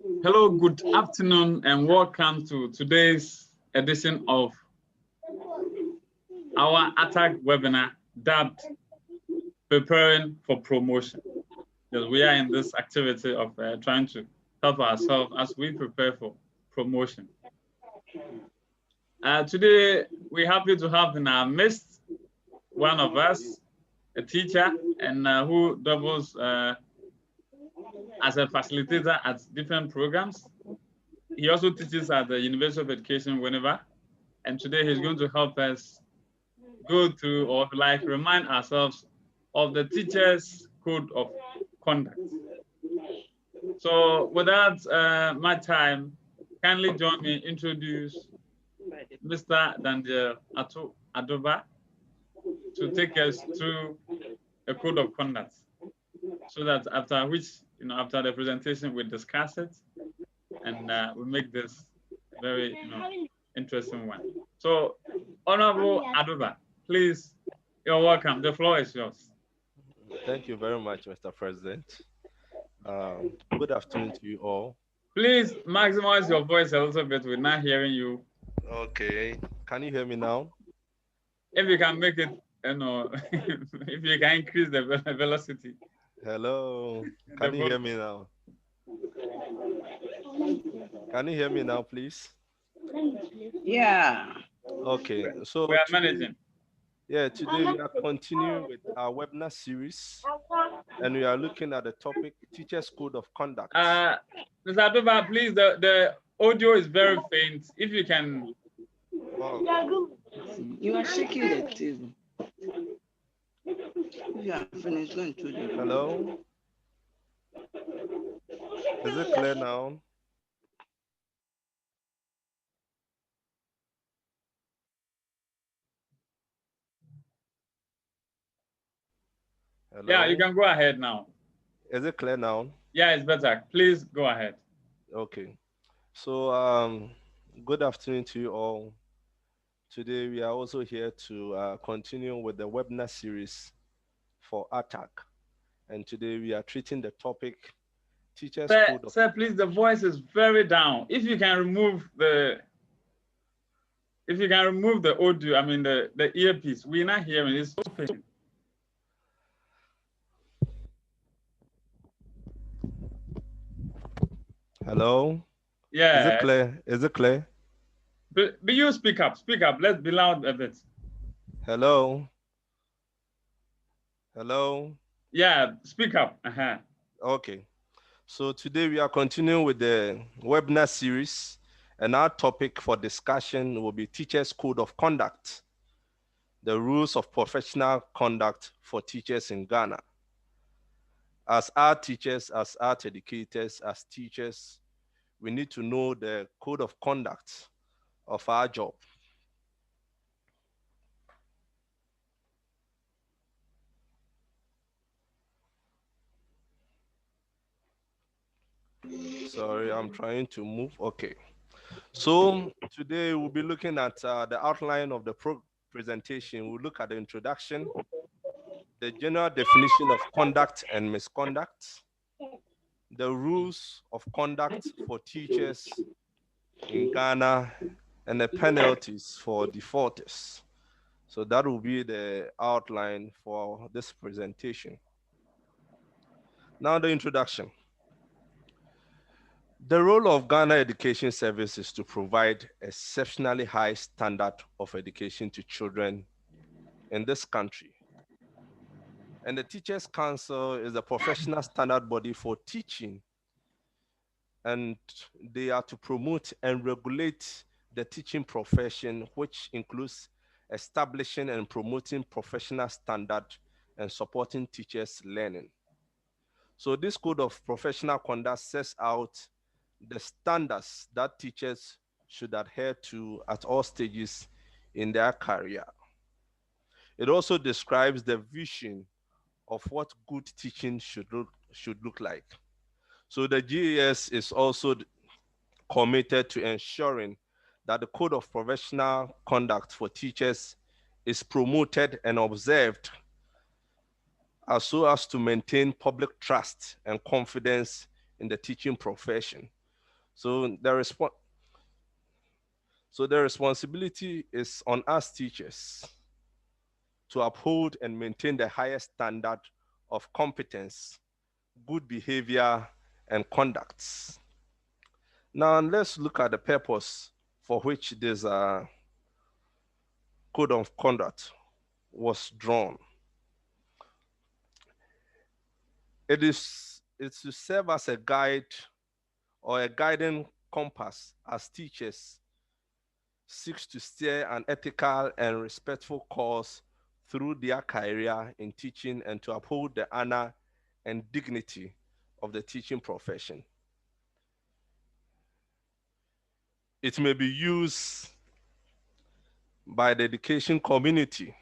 Hello, good afternoon, and welcome to today's edition of our attack webinar dubbed Preparing for Promotion. Yes, we are in this activity of trying to help ourselves as we prepare for promotion. Today, we're happy to have in our midst one of us, a teacher, and who doubles as a facilitator at different programs. He also teaches at the University of Education, Winneba, and today he's going to help us go through or remind ourselves of the teacher's code of conduct. So without my time, kindly join me introduce Mr. Daniel Adoba to take us through a code of conduct, so that after which, after the presentation, we discuss it and we make this very, interesting one. So, Honorable Adoba, please, you're welcome. The floor is yours. Thank you very much, Mr. President. Good afternoon to you all. Please maximize your voice a little bit. We're not hearing you. Okay. Can you hear me now? If you can make it, if you can increase the velocity. Hello. Can you hear me now? Can you hear me now, please? Yeah. Okay. So we are managing. Yeah, today we are continuing with our webinar series, and we are looking at the topic Teacher's Code of Conduct. Mr. Adoba, please, the audio is very faint. If you can. Wow. You are shaking the table. If you are finished, go into the. Hello? Is it clear now? Hello? Yeah, you can go ahead now. Is it clear now? Yeah, it's better. Please go ahead. Okay. So, good afternoon to you all. Today, we are also here to continue with the webinar series for ATTAC. And today, we are treating the topic Teacher's Code of... Sir, please, the voice is very down. If you can remove the audio, I mean the earpiece, we're not hearing. It's so faint. Hello? Yeah. Is it clear? Is it clear? But you speak up. Speak up. Let's be loud a bit. Hello? Hello? Yeah, speak up. Okay. So today we are continuing with the webinar series, and our topic for discussion will be Teachers' Code of Conduct, the rules of professional conduct for teachers in Ghana. As our teachers, as art educators, as teachers, we need to know the code of conduct of our job. Sorry, I'm trying to move. Okay. So today we'll be looking at the outline of the presentation. We'll look at the introduction, the general definition of conduct and misconduct, the rules of conduct for teachers in Ghana, and the penalties for defaulters. So that will be the outline for this presentation. Now the introduction. The role of Ghana Education Service is to provide exceptionally high standard of education to children in this country. And the Teachers Council is a professional standard body for teaching, and they are to promote and regulate the teaching profession, which includes establishing and promoting professional standard and supporting teachers' learning. So this code of professional conduct sets out the standards that teachers should adhere to at all stages in their career. It also describes the vision of what good teaching should look like. So the GAS is also committed to ensuring that the code of professional conduct for teachers is promoted and observed so as to maintain public trust and confidence in the teaching profession. So the responsibility is on us teachers to uphold and maintain the highest standard of competence, good behavior, and conducts. Now let's look at the purpose for which this code of conduct was drawn. It's to serve as a guide or a guiding compass as teachers seeks to steer an ethical and respectful course through their career in teaching and to uphold the honor and dignity of the teaching profession. It may be used by the education community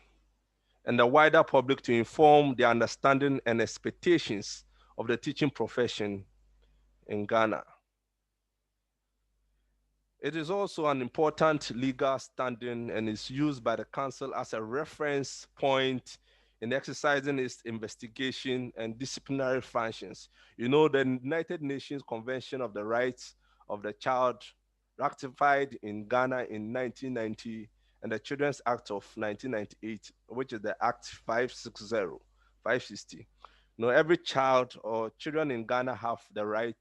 and the wider public to inform their understanding and expectations of the teaching profession in Ghana. It is also an important legal standing and is used by the council as a reference point in exercising its investigation and disciplinary functions. You know, the United Nations Convention of the Rights of the Child, ratified in Ghana in 1990, and the Children's Act of 1998, which is the Act 560. You know, every child or children in Ghana have the right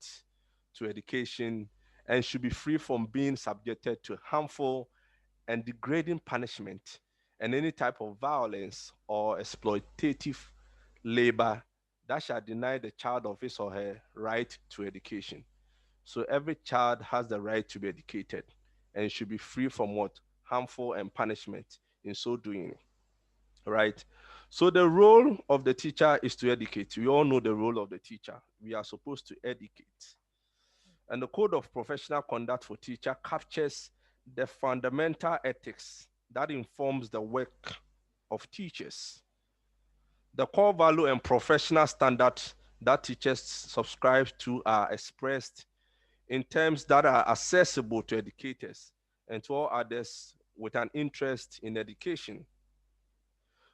to education and should be free from being subjected to harmful and degrading punishment and any type of violence or exploitative labor that shall deny the child of his or her right to education. So every child has the right to be educated and should be free from what? Harmful and punishment in so doing. Right? So the role of the teacher is to educate. We all know the role of the teacher. We are supposed to educate. And the Code of Professional Conduct for Teacher captures the fundamental ethics that informs the work of teachers. The core value and professional standards that teachers subscribe to are expressed in terms that are accessible to educators and to all others with an interest in education.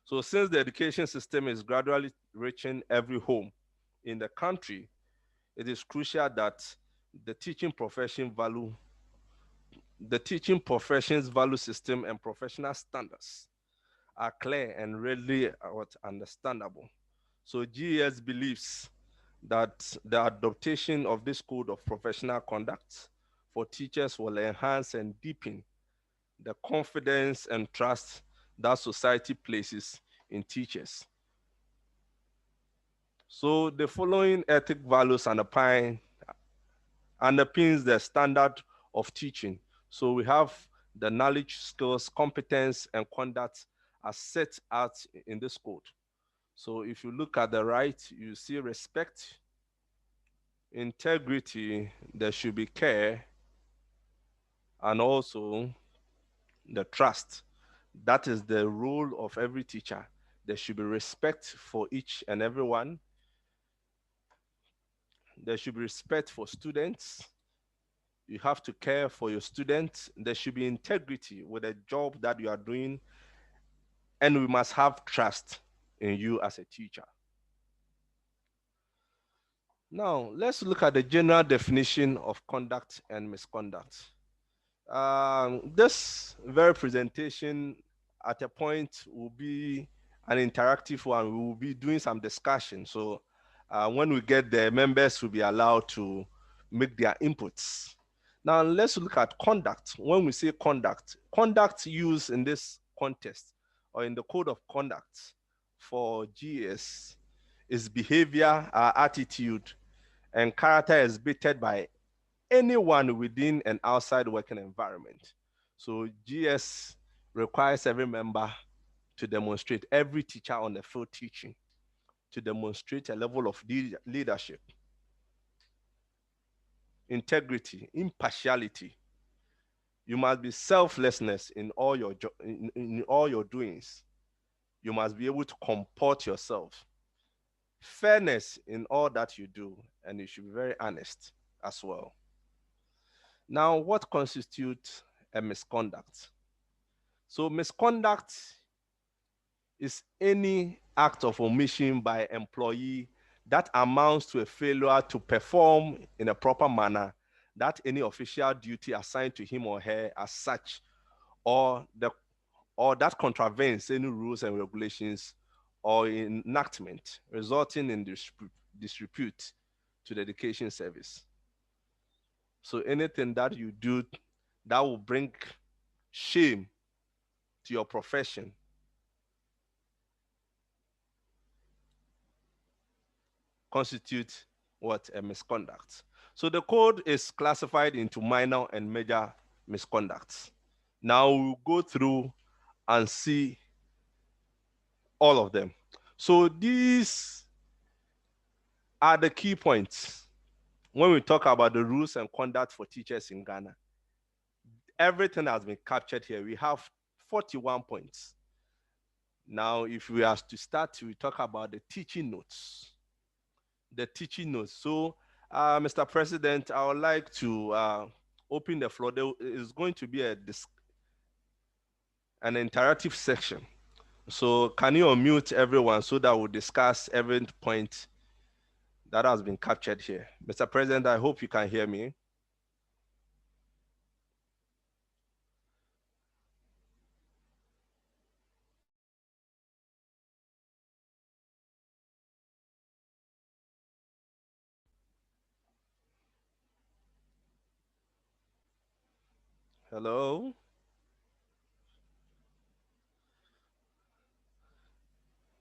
So since the education system is gradually reaching every home in the country, it is crucial that the teaching profession value the teaching profession's value system and professional standards are clear and readily understandable. So GES believes that the adoption of this code of professional conduct for teachers will enhance and deepen the confidence and trust that society places in teachers. So the following ethic values underpins the standard of teaching. So we have the knowledge, skills, competence, and conduct as set out in this code. So if you look at the right, you see respect, integrity, there should be care, and also the trust. That is the role of every teacher. There should be respect for each and everyone. There should be respect for students. You have to care for your students. There should be integrity with the job that you are doing. And we must have trust in you as a teacher. Now, let's look at the general definition of conduct and misconduct. This very presentation at a point will be an interactive one. We will be doing some discussion. So when we get there, members will be allowed to make their inputs. Now let's look at conduct. When we say conduct, conduct used in this context or in the code of conduct for GS is behavior, attitude, and character exhibited by anyone within and outside working environment. So GS requires every member to demonstrate, every teacher on the field teaching, to demonstrate a level of leadership, integrity, impartiality. You must be selflessness in all your in all your doings. You must be able to comport yourself. Fairness in all that you do, and you should be very honest as well. Now, what constitutes a misconduct? So misconduct is any act of omission by employee that amounts to a failure to perform in a proper manner that any official duty assigned to him or her as such, or that contravenes any rules and regulations or enactment resulting in disrepute to the education service. So anything that you do that will bring shame to your profession constitute what? A misconduct. So the code is classified into minor and major misconducts. Now we'll go through and see all of them. So these are the key points when we talk about the rules and conduct for teachers in Ghana. Everything has been captured here. We have 41 points. Now, if we are to start, we talk about the teaching notes. The teaching notes. So, Mr. President, I would like to open the floor. There is going to be an interactive section. So, can you unmute everyone so that we'll discuss every point that has been captured here? Mr. President, I hope you can hear me. Hello?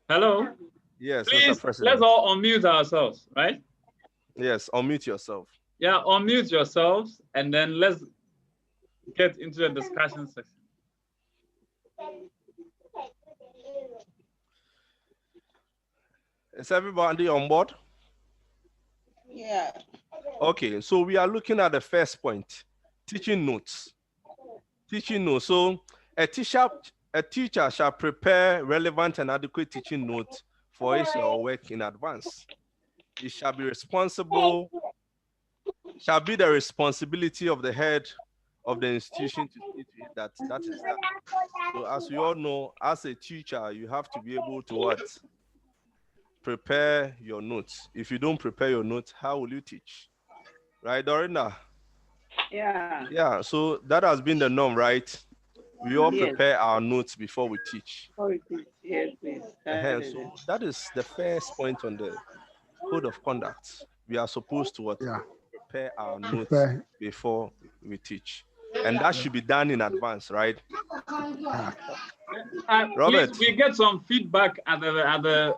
Hello? Yes, Please, Mr. President. let's all unmute ourselves, right? Yes, unmute yourself. Yeah, unmute yourselves, and then let's get into the discussion section. Is everybody on board? Yeah. Okay, so we are looking at the first point, teaching notes. Teaching notes. So a teacher shall prepare relevant and adequate teaching notes for his or her work in advance. It shall be the responsibility of the head of the institution to see to it that that is done. So as we all know, as a teacher, you have to be able to what? Prepare your notes. If you don't prepare your notes, how will you teach? Right, Dorinda? Yeah. Yeah, so that has been the norm, right? We all Yes. prepare our notes before we teach. Yes, please. So that is the first point on the code of conduct. We are supposed to what? Yeah. Prepare our notes before we teach. And that should be done in advance, right? Robert, please, we get some feedback at the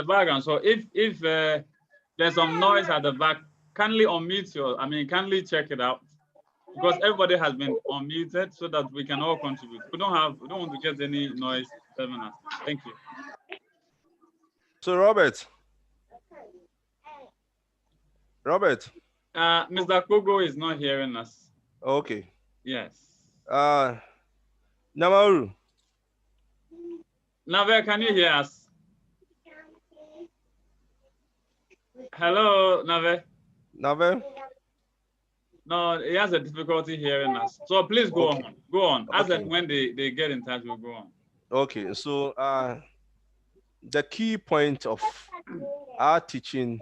background. So if there's some noise at the back, kindly unmute kindly check it out, because everybody has been unmuted so that we can all contribute. We don't want to get any noise. Thank you. So Robert, Mr. Kogo is not hearing us. Okay. Yes. Namaru. Nave, can you hear us? Hello, Nave. Nave? No, he has a difficulty hearing us. So please go on. Go on. As Okay. and when they get in touch, we'll go on. Okay, so the key point of our teaching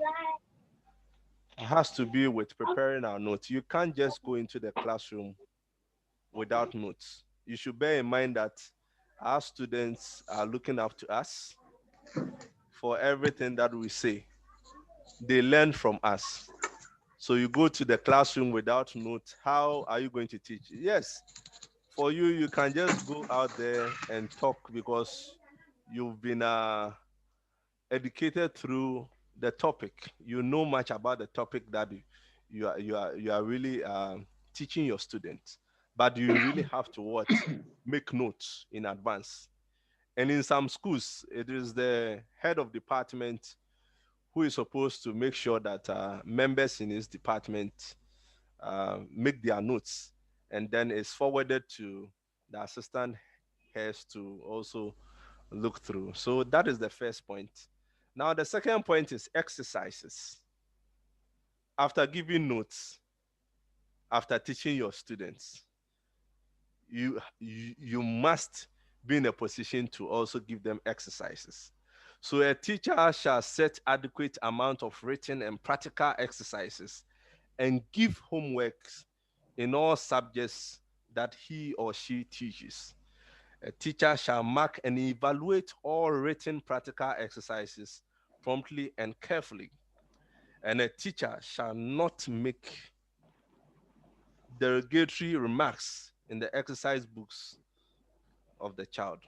has to be with preparing our notes. You can't just go into the classroom without notes. You should bear in mind that our students are looking up to us for everything that we say. They learn from us. So you go to the classroom without notes, how are you going to teach? Yes, for you, you can just go out there and talk because you've been educated through the topic. You know much about the topic that you are really teaching your students. But you really have to what? Make notes in advance. And in some schools, it is the head of department who is supposed to make sure that members in his department make their notes, and then it's forwarded to the assistant heads to also look through. So that is the first point. Now, the second point is exercises. After giving notes, after teaching your students, you must be in a position to also give them exercises. So a teacher shall set adequate amount of written and practical exercises and give homeworks in all subjects that he or she teaches. A teacher shall mark and evaluate all written practical exercises promptly and carefully. And a teacher shall not make derogatory remarks in the exercise books of the child,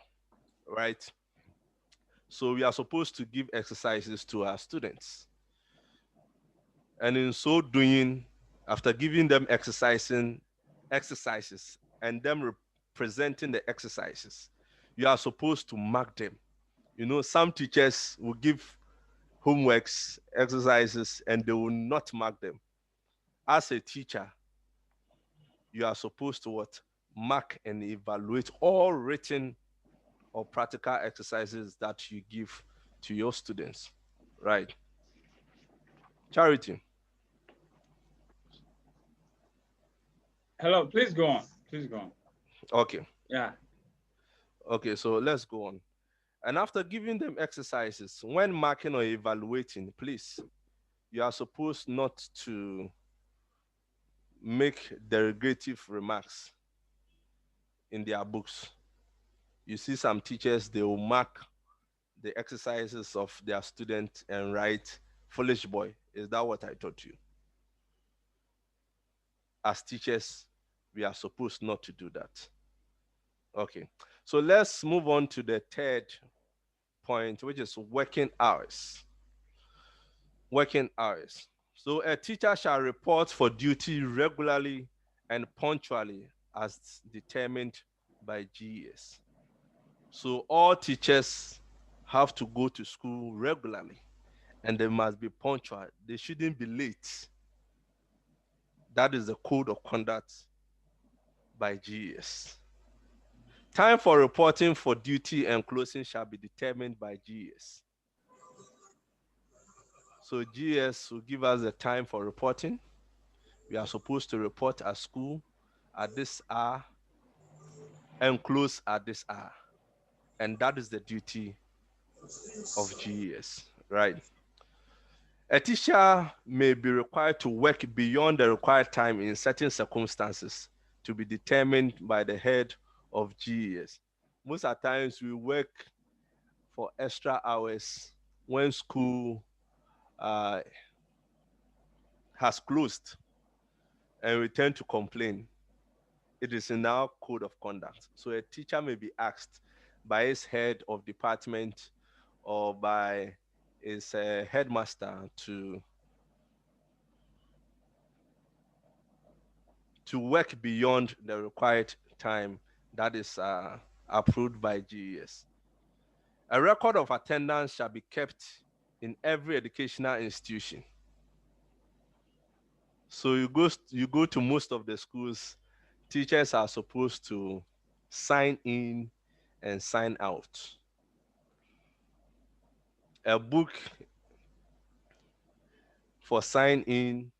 right? So we are supposed to give exercises to our students. And in so doing, after giving them exercises and them presenting the exercises, you are supposed to mark them. You know, some teachers will give homeworks, exercises, and they will not mark them. As a teacher, you are supposed to what? Mark and evaluate all written or practical exercises that you give to your students, right? Charity. Hello, please go on. Please go on. Okay. Yeah. Okay, so let's go on. And after giving them exercises, when marking or evaluating, please, you are supposed not to make derogative remarks in their books. You see some teachers, they will mark the exercises of their students and write, foolish boy. Is that what I taught you? As teachers, we are supposed not to do that. Okay, so let's move on to the third point, which is working hours. Working hours. So a teacher shall report for duty regularly and punctually as determined by GES. So all teachers have to go to school regularly and they must be punctual. They shouldn't be late. That is the code of conduct by GES. Time for reporting for duty and closing shall be determined by GES. So GES will give us the time for reporting. We are supposed to report at school at this hour and close at this hour. And that is the duty of GES, right? A teacher may be required to work beyond the required time in certain circumstances to be determined by the head of GES. Most of the times we work for extra hours when school has closed and we tend to complain. It is in our code of conduct. So a teacher may be asked by his head of department or by his headmaster to work beyond the required time that is approved by GES. A record of attendance shall be kept in every educational institution. So you go to most of the schools, teachers are supposed to sign in and sign out. A book for sign in,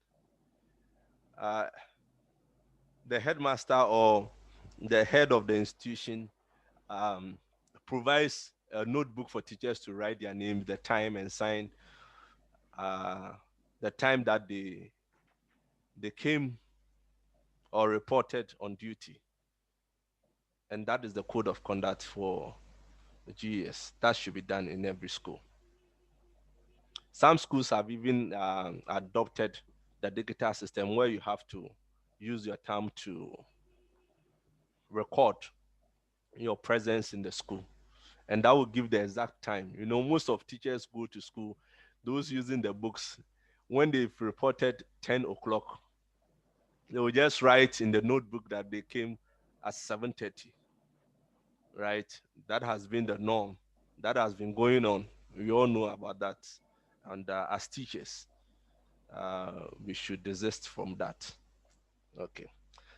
the headmaster or the head of the institution provides a notebook for teachers to write their name, the time, and sign the time that they came or reported on duty. And that is the code of conduct for the GES. That should be done in every school. Some schools have even adopted the digital system where you have to use your time to record your presence in the school. And that will give the exact time. You know, most of teachers go to school, those using the books, when they've reported 10 o'clock, they will just write in the notebook that they came at 7:30, right? That has been the norm. That has been going on. We all know about that. And as teachers, we should desist from that. Okay.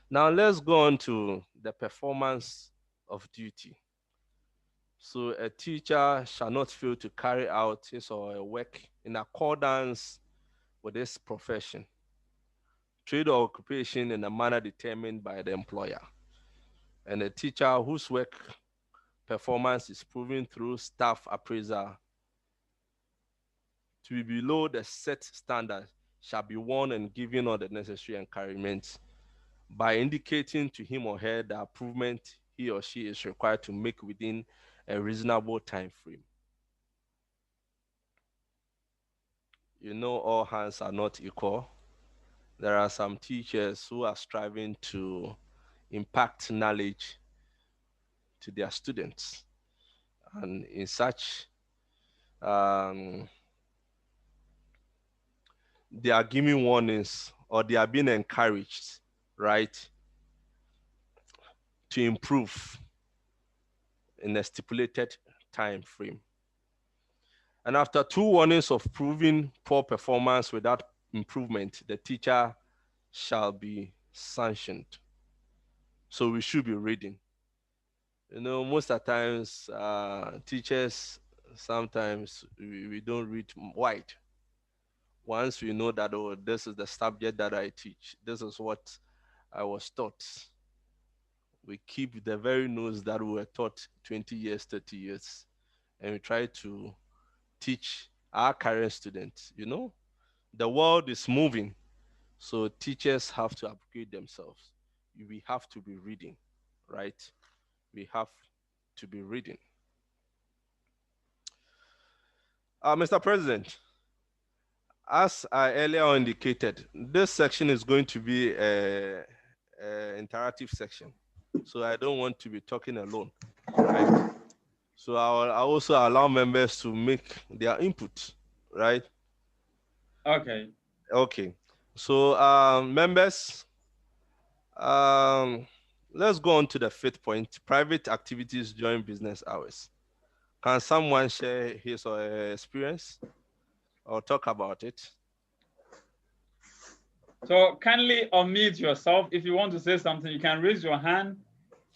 Now let's go on to the performance of duty. So a teacher shall not fail to carry out his or her work in accordance with his profession, trade or occupation in a manner determined by the employer. And a teacher whose work performance is proven through staff appraisal to be below the set standard shall be warned and given all the necessary encouragement by indicating to him or her the improvement he or she is required to make within a reasonable time frame. You know, all hands are not equal. There are some teachers who are striving to impact knowledge to their students. And in such, they are giving warnings or they are being encouraged, right, to improve in a stipulated time frame. And after 2 warnings of proving poor performance without improvement, the teacher shall be sanctioned. So we should be reading. You know, most of the times, teachers, sometimes we don't read wide. Once we know that, oh, this is the subject that I teach, this is what I was taught, we keep the very notes that we were taught 20 years, 30 years, and we try to teach our current students. You know, the world is moving, so teachers have to upgrade themselves. We have to be reading, right? We have to be reading. Mr. President, as I earlier indicated, this section is going to be an interactive section. So I don't want to be talking alone, right? So I also allow members to make their input, right? Okay. Okay. So members, let's go on to the 5th point, private activities during business hours. Can someone share his or her experience or talk about it? So kindly unmute yourself. If you want to say something, you can raise your hand.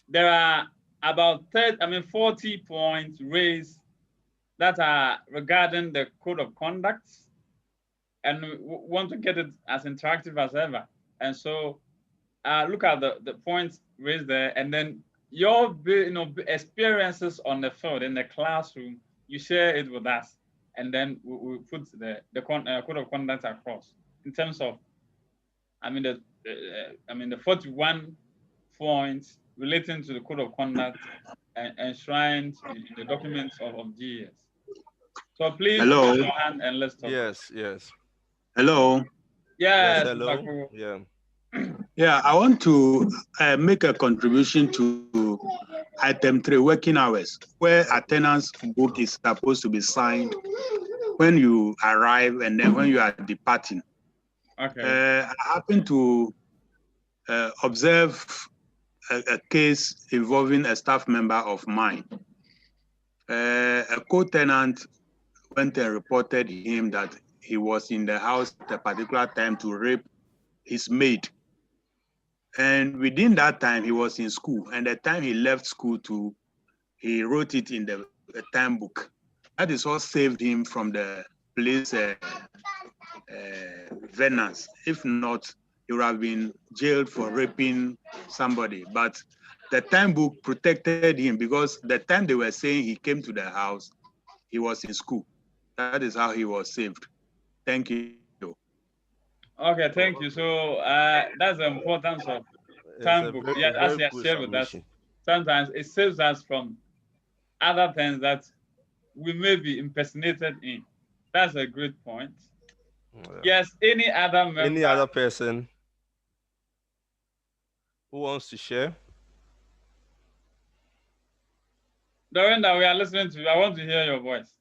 There are about 40 points raised that are regarding the code of conduct, and we want to get it as interactive as ever. And so look at the points raised there, and then your experiences on the field in the classroom, you share it with us, and then we put the code of conduct across in terms of, the 41 points relating to the code of conduct and enshrined in the documents of GS. So please Hello. raise your hand and let's talk. Yes. Hello. Yes, hello. Yeah. Yeah, I want to make a contribution to item 3, working hours, where attendance book is supposed to be signed when you arrive and then when you are departing. Okay. I happen to observe a case involving a staff member of mine. A co-tenant went and reported him that he was in the house at a particular time to rape his maid. And within that time, he was in school. And the time he left school he wrote it in the time book. That is what saved him from the police vengeance. If not, he would have been jailed for raping somebody. But the time book protected him because the time they were saying he came to the house, he was in school. That is how he was saved. Thank you. Okay, thank you. So that's the importance of time book. Yeah, as you have shared with us, sometimes it saves us from other things that we may be impersonated in. That's a great point. Yes, any other member? Any other person who wants to share? Dorinda, we are listening to you. I want to hear your voice.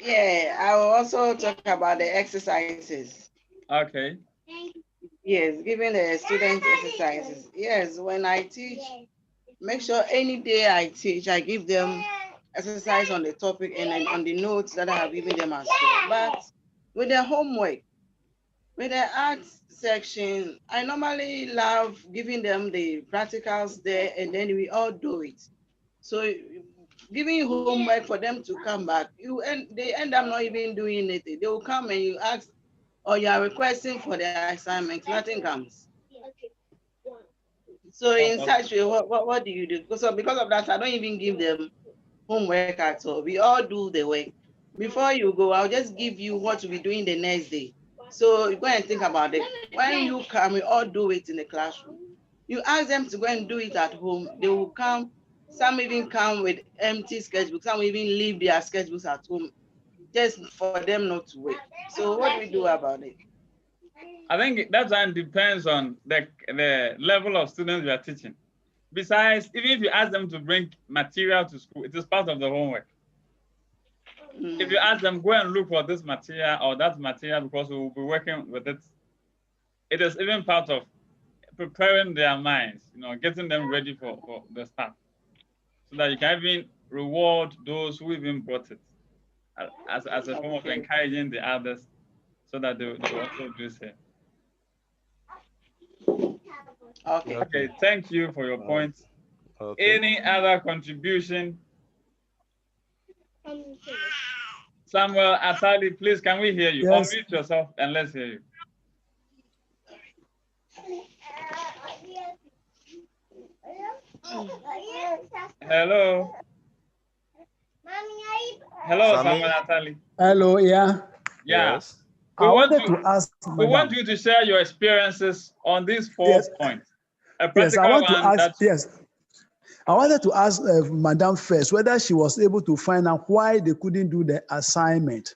Yeah, I will also talk about the exercises. Okay. Yes, giving the students exercises. Yes, when I teach, make sure any day I teach, I give them exercise on the topic and then on the notes that I have given them as well. But with the homework, with the arts section, I normally love giving them the practicals there and then we all do it. So giving homework for them to come back, they end up not even doing anything. They will come and you ask, or you are requesting for the assignment, nothing comes. So in such way, what do you do? Because of that, I don't even give them homework at all. We all do the work. Before you go, I'll just give you what we'll be doing the next day. So you go and think about it. When you come, we all do it in the classroom. You ask them to go and do it at home. They will come. Some even come with empty sketchbooks. Some even leave their sketchbooks at home just for them not to wait. So what do we do about it? I think that one depends on the level of students you are teaching. Besides, even if you ask them to bring material to school, it is part of the homework. If you ask them, go and look for this material or that material because we will be working with it, it is even part of preparing their minds, getting them ready for the start. So that you can even reward those who even brought it as a form of encouraging the others so that they will also do the same. Okay, thank you for your points. Okay. Any other contribution? Samuel Atali, please, can we hear you? Yes. Unmute yourself and let's hear you. Hello. Hello, Samuel Atali. Hello, yeah. Yeah. Yes. We want you to share your experiences on these 4 points. Yes, I want to ask. Yes, I wanted to ask Madam first whether she was able to find out why they couldn't do the assignment.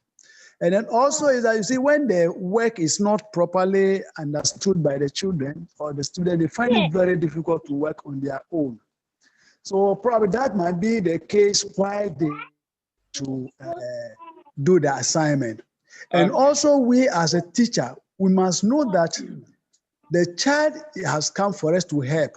And then also is that you see when the work is not properly understood by the children or the student, they find it very difficult to work on their own. So probably that might be the case why they to do the assignment. And also we as a teacher, we must know that the child has come for us to help.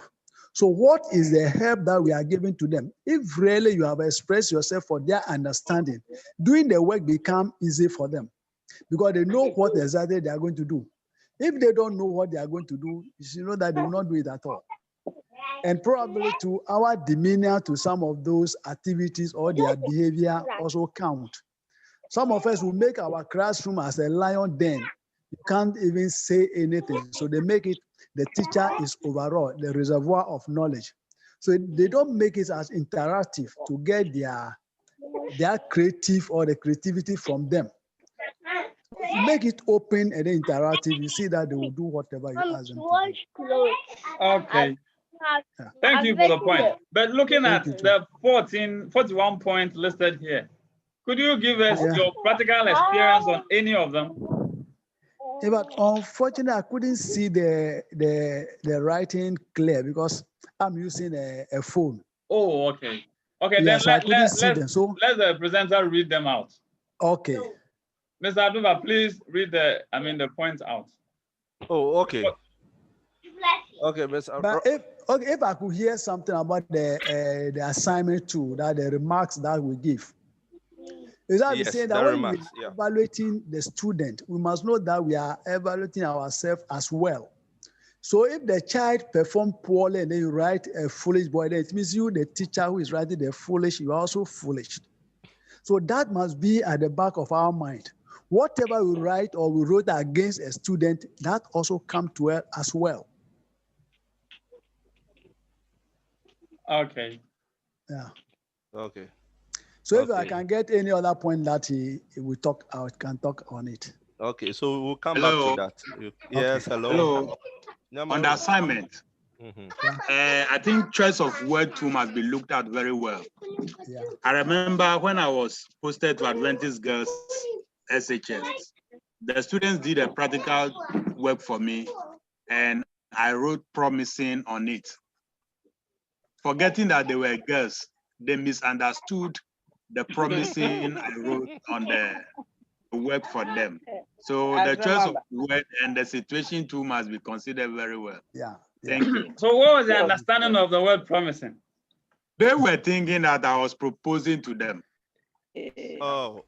So what is the help that we are giving to them? If really you have expressed yourself for their understanding, doing the work become easy for them because they know what exactly they are going to do. If they don't know what they are going to do, you should know that they will not do it at all. And probably to our demeanor to some of those activities or their behavior also count. Some of us will make our classroom as a lion den. You can't even say anything. So they make it, the teacher is overall the reservoir of knowledge. So they don't make it as interactive to get their creative or the creativity from them. If you make it open and interactive, you see that they will do whatever you ask them to do. Okay. Yeah. Thank you for the point. But looking at the 41 points listed here, could you give us your practical experience on any of them? Yeah, but unfortunately, I couldn't see the writing clear because I'm using a phone. Oh, okay. Okay, yes, then let's let the presenter read them out. Okay. Mr. Aduba, please read the points out. Oh, okay. Okay, Mr. But if I could hear something about the assignment too, that the remarks that we give. Is that saying that when we are evaluating the student, we must know that we are evaluating ourselves as well. So if the child performs poorly and then you write a foolish boy, then it means you, the teacher who is writing the foolish, you are also foolish. So that must be at the back of our mind. Whatever we write or we wrote against a student, that also comes to us as well. Okay. Yeah. Okay. So if I can get any other point that he will talk, I can talk on it. Okay, so we'll come back to that. Yes, hello. On the assignment, I think choice of word too must be looked at very well. Yeah. I remember when I was posted to Adventist Girls SHS, the students did a practical work for me and I wrote promising on it. Forgetting that they were girls, they misunderstood the promising I wrote on the work for them. So the choice of word and the situation too must be considered very well. Yeah. Thank you. So what was the understanding of the word promising? They were thinking that I was proposing to them. Oh.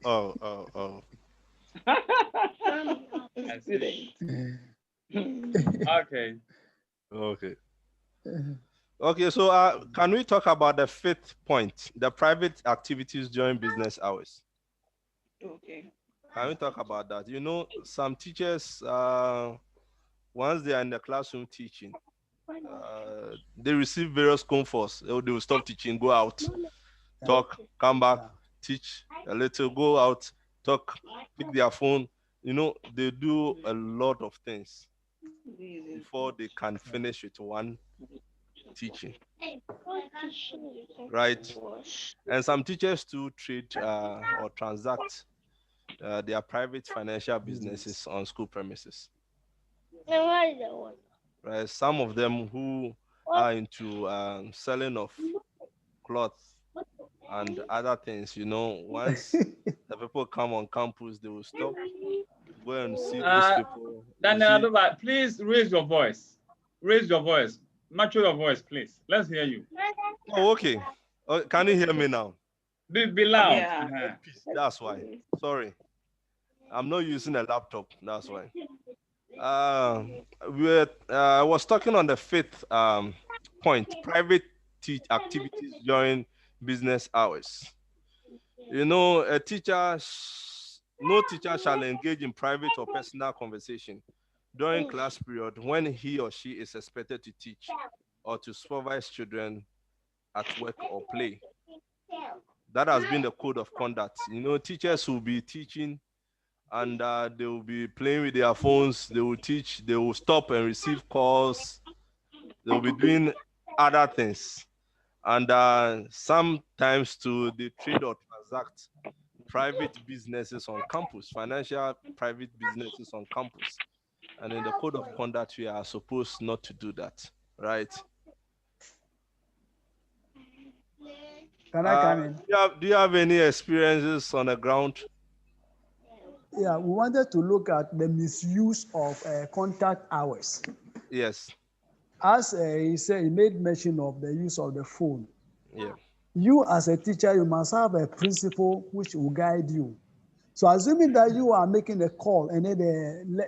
I see. Okay. Okay, so can we talk about the 5th point, the private activities during business hours? Okay. Can we talk about that? You know, some teachers, once they are in the classroom teaching, they receive various comforts. They will stop teaching, go out, talk, come back, teach a little, go out, talk, pick their phone. You know, they do a lot of things before they can finish with one teaching, right? And some teachers too trade or transact their private financial businesses on school premises. Right? Some of them who are into selling of cloth and other things, you know, once the people come on campus, they will stop, go and see these people. Daniel Adoba, please raise your voice. Raise your voice. Mature your voice, please. Let's hear you. Oh, okay. Can you hear me now? Be loud. Yeah. That's why. Sorry. I'm not using a laptop. That's why. I was talking on the fifth point, private activities during business hours. You know, no teacher shall engage in private or personal conversation during class period when he or she is expected to teach or to supervise children at work or play. That has been the code of conduct. You know, teachers will be teaching and they will be playing with their phones. They will teach, they will stop and receive calls. They will be doing other things. And sometimes they trade or transact private businesses on campus, financial private businesses on campus. And in the code of conduct, we are supposed not to do that, right? Can I come in? Do you have any experiences on the ground? Yeah, we wanted to look at the misuse of contact hours. Yes. As he said, he made mention of the use of the phone. Yeah. You as a teacher, you must have a principle which will guide you. So assuming that you are making a call and then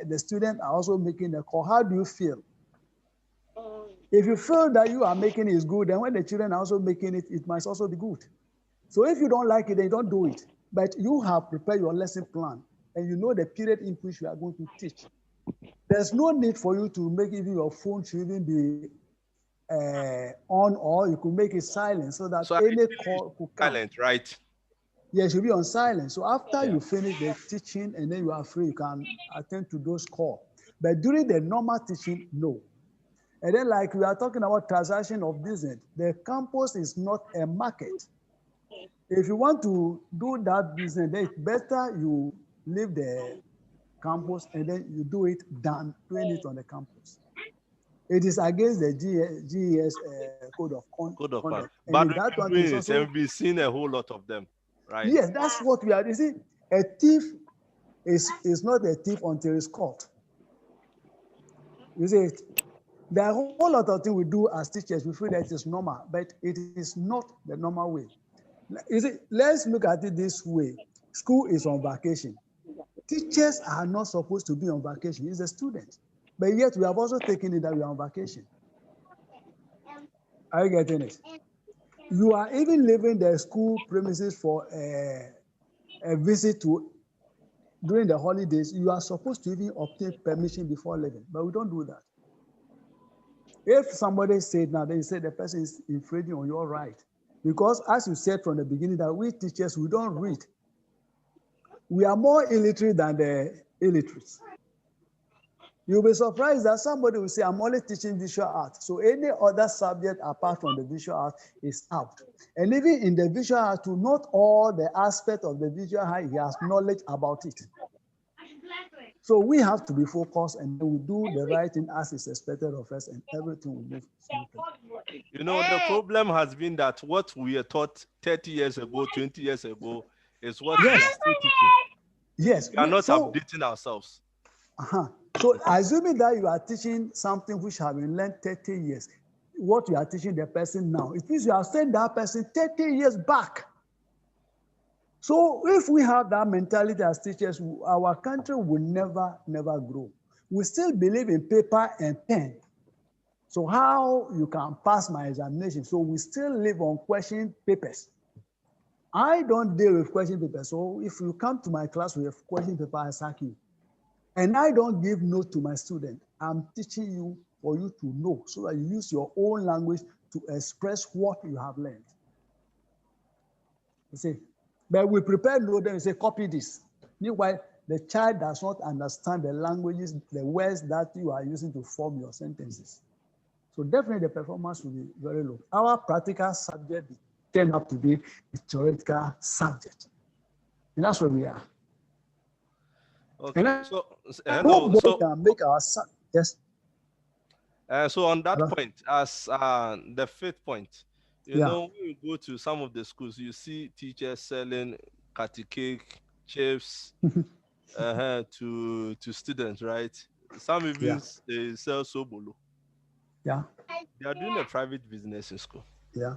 the students are also making a call, how do you feel? If you feel that you are making it is good, then when the children are also making it, it must also be good. So if you don't like it, then you don't do it. But you have prepared your lesson plan and you know the period in which you are going to teach. There's no need for you to make even your phone should even be on, or you could make it silent so that any call could come. Silent, right? Yes, you'll be on silent. So after you finish the teaching and then you are free, you can attend to those calls. But during the normal teaching, no. And then like we are talking about transaction of business, the campus is not a market. If you want to do that business, then it's better you leave the campus and then you do it than doing it on the campus. It is against the GES code of conduct. But that one is also, and we've seen a whole lot of them, right? Yes, that's what we are. You see, a thief is not a thief until it's caught. You see, there are a whole lot of things we do as teachers. We feel that it is normal, but it is not the normal way. You see, let's look at it this way. School is on vacation. Teachers are not supposed to be on vacation. It's the students. But yet we have also taken it that we are on vacation. Are you getting it? You are even leaving the school premises for a visit to during the holidays. You are supposed to even obtain permission before leaving, but we don't do that. If somebody said now, they say the person is infringing on your right. Because as you said from the beginning, that we teachers, we don't read. We are more illiterate than the illiterates. You'll be surprised that somebody will say, I'm only teaching visual art. So any other subject apart from the visual art is out. And even in the visual art, to not all the aspects of the visual art, he has knowledge about it. So we have to be focused and we do the right thing as is expected of us, and everything will move smoothly. You know, the problem has been that what we were taught 30 years ago, 20 years ago, is what we are still teaching. Yes. We are not updating ourselves. So assuming that you are teaching something which has been learned 30 years, what you are teaching the person now, it means you are sending that person 30 years back. So if we have that mentality as teachers, our country will never grow. We still believe in paper and pen. So how you can pass my examination? So we still live on question papers. I don't deal with question papers. So if you come to my class with a question paper, I sack you. And I don't give note to my student. I'm teaching you for you to know so that you use your own language to express what you have learned. You see, but we prepare note and say, copy this. Meanwhile, the child does not understand the languages, the words that you are using to form your sentences. So definitely the performance will be very low. Our practical subject turned up to be a theoretical subject. And that's where we are. Okay. And So hello. So can make our yes. So on that Hello? point, as the fifth point, you know, when you go to some of the schools, you see teachers selling catty cake, chips to students, right? Some even they sell sobolo. Yeah. They are doing a private business in school. Yeah.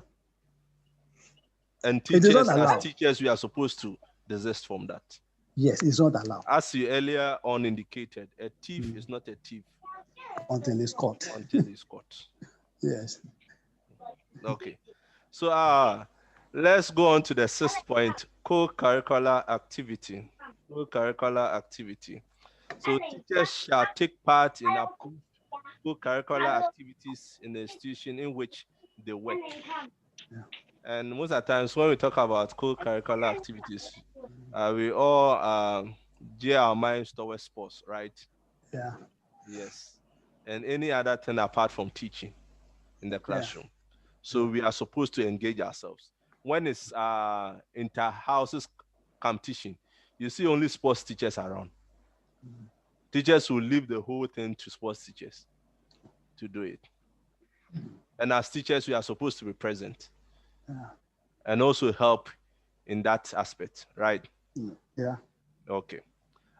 And teachers, as teachers, we are supposed to desist from that. Yes, it's not allowed. As you earlier on indicated, a thief is not a thief until he's caught. Until he's caught. Yes. Okay. So let's go on to the sixth point, co-curricular activity. Co-curricular activity. So teachers shall take part in approved co-curricular activities in the institution in which they work. Yeah. And most of the times when we talk about co-curricular activities, we all gear our minds towards sports, right? Yeah. Yes. And any other thing apart from teaching in the classroom. Yeah. So we are supposed to engage ourselves. When it's inter-houses competition, you see only sports teachers around. Teachers will leave the whole thing to sports teachers to do it. And as teachers, we are supposed to be present. Yeah. And also help in that aspect, right? Yeah. Okay.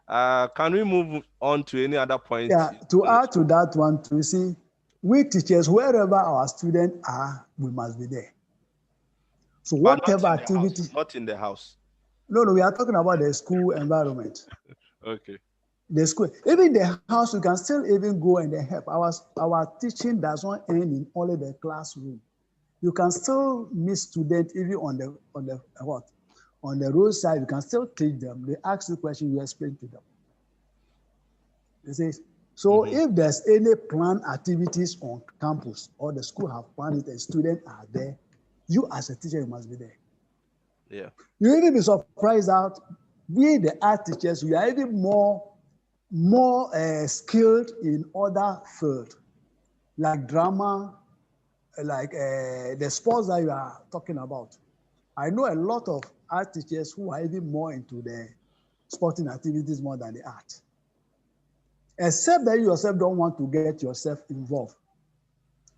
Can we move on to any other point? Yeah, to add to that one, to see, we teachers, wherever our students are, we must be there. So but whatever activity. Not in the house. No, we are talking about the school environment. Okay. The school, even the house, we can still even go and help. Our teaching does not end in only the classroom. You can still meet students even on the roadside. You can still teach them. They ask you questions, you explain to them. They say, so if there's any planned activities on campus or the school have planned it and students are there, you as a teacher, you must be there. Yeah. You even be surprised that we, the art teachers, we are even more skilled in other fields, like drama, like the sports that you are talking about. I know a lot of art teachers who are even more into the sporting activities more than the art. Except that you yourself don't want to get yourself involved.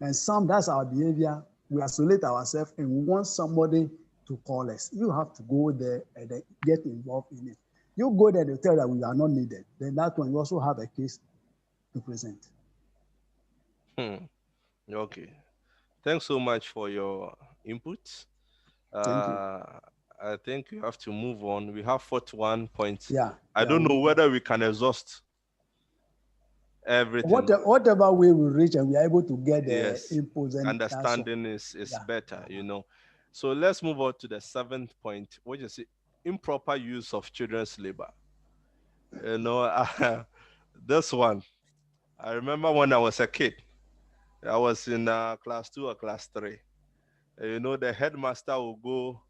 And that's our behavior. We isolate ourselves and we want somebody to call us. You have to go there and then get involved in it. You go there, they tell that we are not needed. Then that one, you also have a case to present. Okay. Thanks so much for your input. Thank you. I think we have to move on. We have 41 points. Yeah. I don't know whether we can exhaust everything. Whatever way we reach and we are able to get the inputs and understanding is better, you know. So let's move on to the seventh point, which is improper use of children's labor. You know, this one, I remember when I was a kid, I was in class 2 or class 3. You know, the headmaster will go,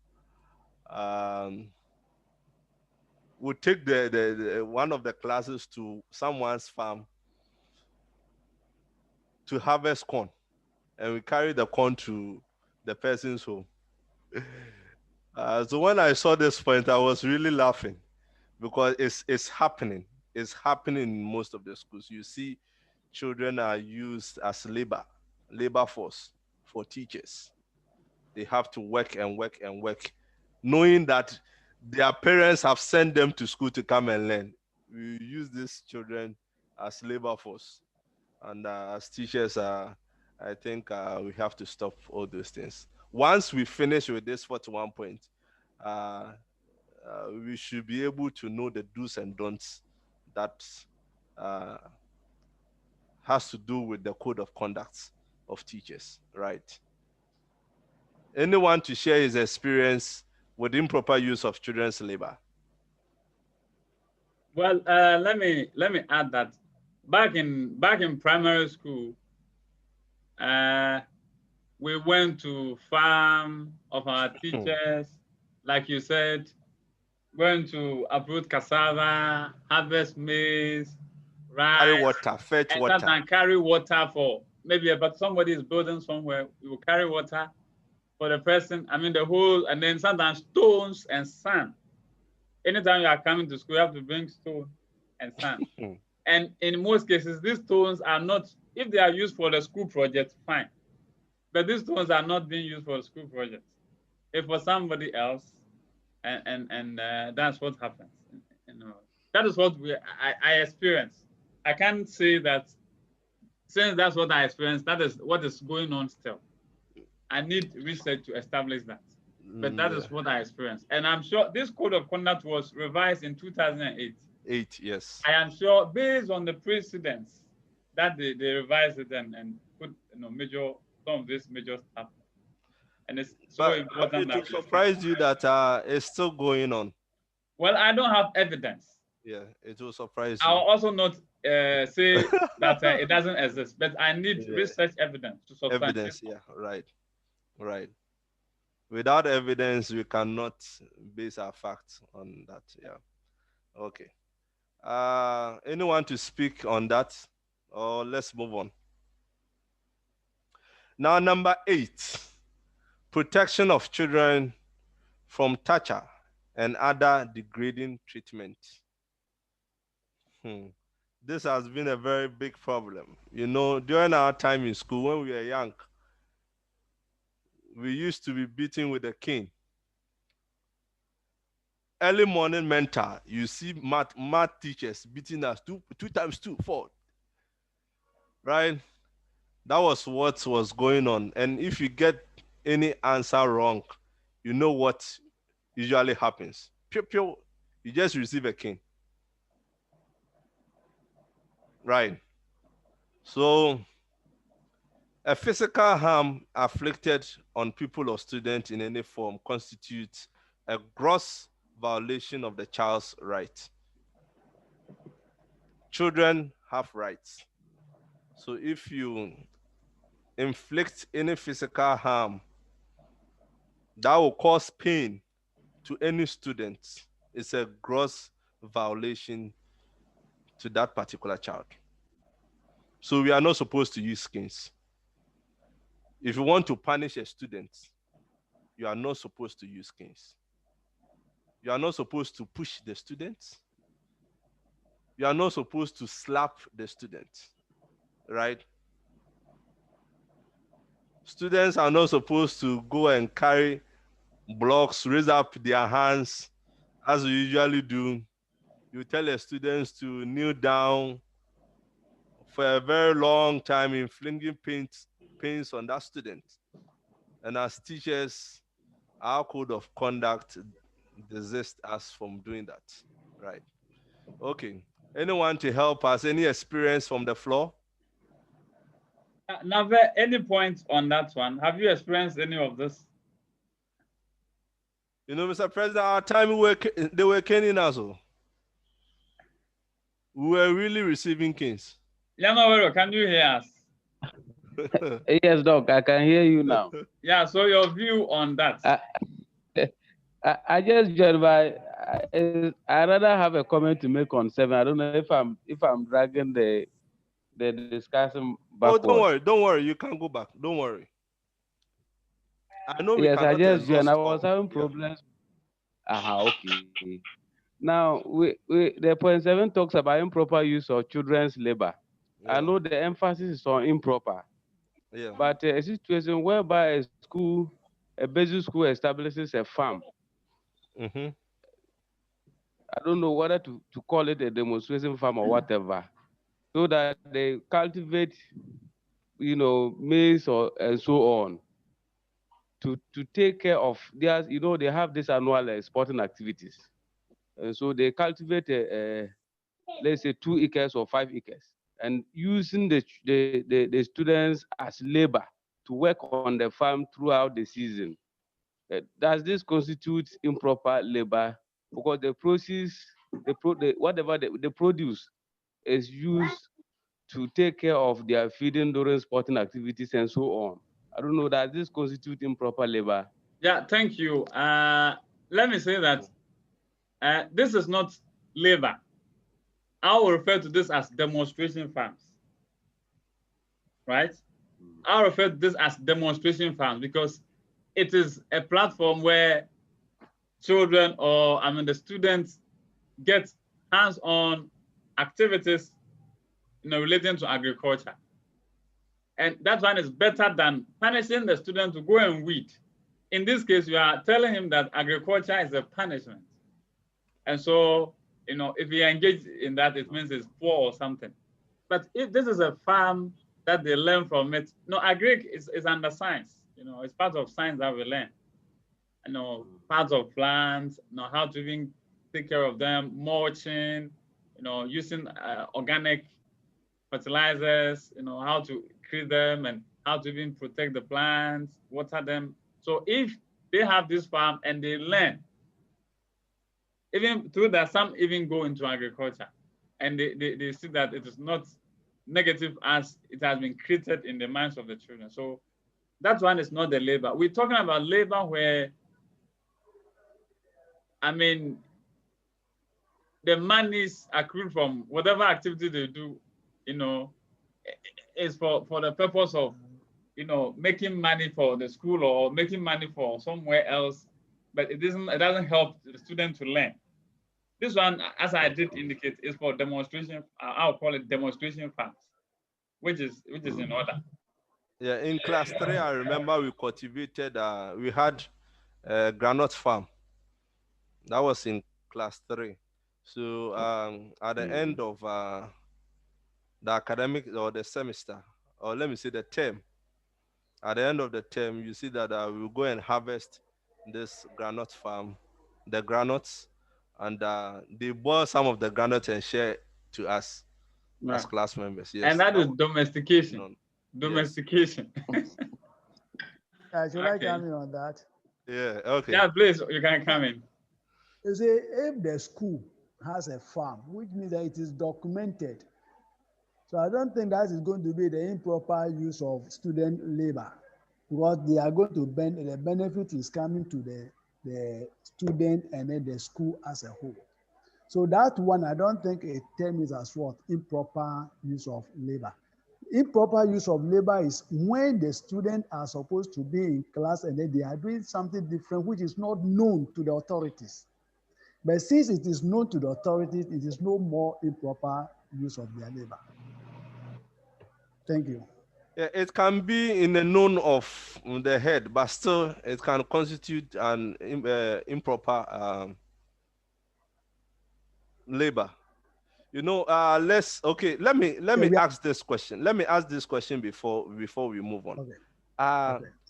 would take the one of the classes to someone's farm to harvest corn, and we carry the corn to the person's home. So when I saw this point, I was really laughing because it's happening. It's happening in most of the schools. You see, children are used as labor force for teachers. They have to work and work and work, knowing that their parents have sent them to school to come and learn. We use these children as labor force. And as teachers, I think we have to stop all those things. Once we finish with this 41 point, we should be able to know the do's and don'ts that has to do with the code of conduct of teachers, right? Anyone to share his experience with improper use of children's labor? Well, let me add that back in primary school, we went to farm of our teachers, like you said, going to uproot cassava, harvest maize, rice, Carry water, fetch and water. sometimes carry water for maybe, but somebody is building somewhere, you will carry water for the person. I mean, the whole, and then sometimes stones and sand. Anytime you are coming to school, you have to bring stone and sand. And in most cases, these stones are not, if they are used for the school project, fine. But these stones are not being used for the school project. If for somebody else, and that's what happens. You know, that is what I experience. I can't say that since that's what I experienced, that is what is going on still. I need research to establish that. But that is what I experienced. And I'm sure this code of conduct was revised in 2008. Yes. I am sure based on the precedents that they revised it and put some of this major stuff. And it's so important. It will surprise you that it's still going on. Well, I don't have evidence. Yeah, it will surprise you. I'll also not say that it doesn't exist, but I need research evidence to substantiate. Evidence, yeah, right. Without evidence, we cannot base our facts on that. Yeah. Okay. Anyone to speak on that? Or let's move on. Now, number 8, protection of children from Tatcha and other degrading treatment. This has been a very big problem. You know, during our time in school, when we were young, we used to be beaten with a cane. Early morning mentor, you see math teachers beating us 2 times 2, 4. Right? That was what was going on. And if you get any answer wrong, you know what usually happens. Pew, pew, you just receive a cane. Right? So a physical harm afflicted on people or students in any form constitutes a gross violation of the child's right. Children have rights. So if you inflict any physical harm that will cause pain to any student, it's a gross violation to that particular child. So we are not supposed to use canes. If you want to punish a student, you are not supposed to use canes. You are not supposed to push the students. You are not supposed to slap the students, right? Students are not supposed to go and carry blocks, raise up their hands, as we usually do. You tell the students to kneel down for a very long time, inflicting pains on that student. And as teachers, our code of conduct desists us from doing that, right? Okay. Anyone to help us? Any experience from the floor? Now, any points on that one? Have you experienced any of this? You know, Mr. President, our time they were caning us. We were really receiving canes. Yamawero, can you hear us? Yes, Doc, I can hear you now. Yeah, so your view on that? I just joined by. I rather have a comment to make on 7. I don't know if I'm dragging the discussion backwards. Oh, don't worry. You can go back. Don't worry. I know. Yes, I just joined. I was having problems. Okay. Now, the point 7 talks about improper use of children's labor. Yeah. I know the emphasis is on improper. Yeah. But a situation whereby a basic school establishes a farm. Mm-hmm. I don't know whether to call it a demonstration farm or whatever, so that they cultivate, maize and so on, to take care of theirs. They have this annual sporting activities. So they cultivate, let's say 2 acres or 5 acres, and using the students as labor to work on the farm throughout the season. Does this constitute improper labor? Because the process, whatever they produce is used to take care of their feeding during sporting activities and so on. I don't know, does this constitute improper labor? Yeah, thank you. Let me say that this is not labor. I will refer to this as demonstration farms, right? I refer to this as demonstration farms because it is a platform where children or the students get hands-on activities relating to agriculture. And that one is better than punishing the student to go and weed. In this case, you are telling him that agriculture is a punishment. And so, if he engage in that, it means it's poor or something. But if this is a farm that they learn from it, agric is under science. It's part of science that we learn. Parts of plants, how to even take care of them, mulching, using organic fertilizers, how to treat them and how to even protect the plants, water them. So if they have this farm and they learn, even through that, some even go into agriculture and they see that it is not negative as it has been created in the minds of the children. So that one is not the labor. We're talking about labor where, the monies accrued from whatever activity they do, is for the purpose of, making money for the school or making money for somewhere else, but it doesn't help the student to learn. This one, as I did indicate, is for demonstration. I'll call it demonstration farms, which is in order. Yeah, in class 3, I remember we cultivated. We had a granite farm. That was in class 3. So at the end of the academic or the semester, or let me say the term, at the end of the term, you see that we'll go and harvest this granite farm, the granules, and they boil some of the granules and share to us as class members. Yes. And that is domestication. Domestication. Yes. Should I come in on that? Yeah, okay. Yeah, please, you can come in. You see, if the school has a farm, which means that it is documented. So I don't think that is going to be the improper use of student labor, because they are going to the benefit is coming to the student and then the school as a whole. So that one, I don't think it terms as what improper use of labor. Improper use of labor is when the students are supposed to be in class and then they are doing something different which is not known to the authorities. But since it is known to the authorities, it is no more improper use of their labor. Thank you. Yeah, it can be in the known of the head, but still it can constitute an improper labor. Let me ask this question. Let me ask this question before we move on. Okay.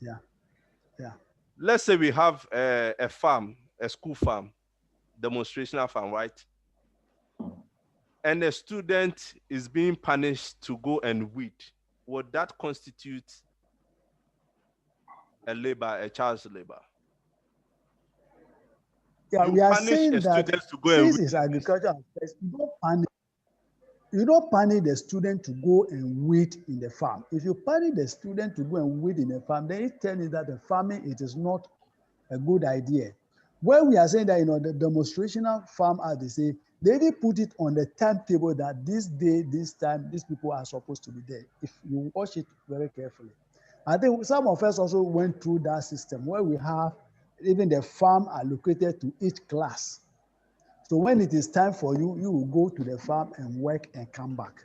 Yeah. Let's say we have a farm, a school farm, demonstrational farm, right? And a student is being punished to go and weed. Would that constitute a child's labor? Yeah, we are saying that since it's agriculture, you don't punish the student to go and weed in the farm. If you punish the student to go and weed in the farm, then it tells you that the farming, it is not a good idea. When we are saying that, the demonstrational farm, as they say, they even put it on the timetable that this day, this time, these people are supposed to be there. If you watch it very carefully. I think some of us also went through that system where we have even the farm allocated to each class. So when it is time for you, you will go to the farm and work and come back.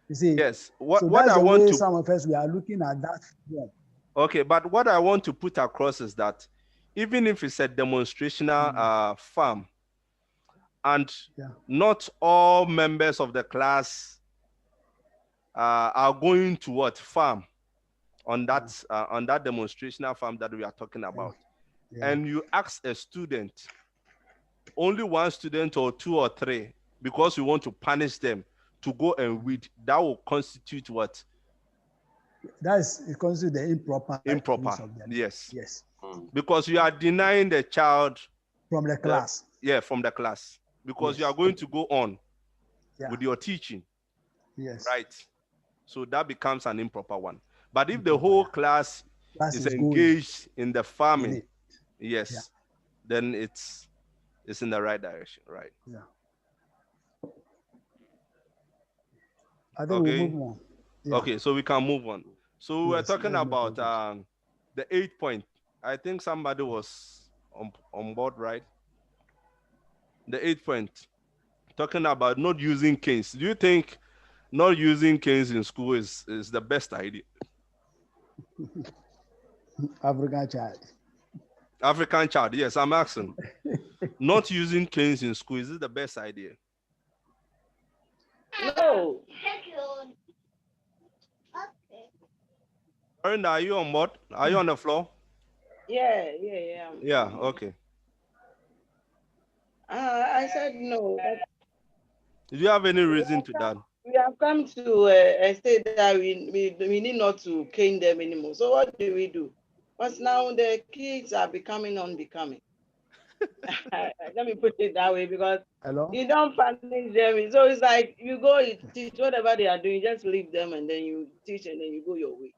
You see? Yes. Some of us, we are looking at that. Yeah. Okay, but what I want to put across is that even if it's a demonstrational farm, and not all members of the class are going to farm on that demonstrational farm that we are talking about. And you ask a student, only one student or 2 or 3, because you want to punish them to go and weed, that will constitute what? It constitutes the improper. Yes. Because you are denying the child from the class. From the class. Because you are going to go on with your teaching. Yes. Right. So that becomes an improper one. But if the whole class is engaged in the farming, then it's It's in the right direction, right? Yeah. I think we'll move on. Yeah. Okay, so we can move on. So we're talking about the 8th point. I think somebody was on board, right? The 8th point, talking about not using canes. Do you think not using canes in school is the best idea? African child. African child, yes, I'm asking. Not using canes in school, is it the best idea? No. Brenda, are you on board? Are you on the floor? Yeah. Yeah, okay. I said no. Do you have any reason to that? We have come to a state that we need not to cane them anymore. So what do? Because now the kids are becoming unbecoming. Let me put it that way, because you don't punish them. So it's like you go, you teach whatever they are doing, just leave them and then you teach and then you go your way.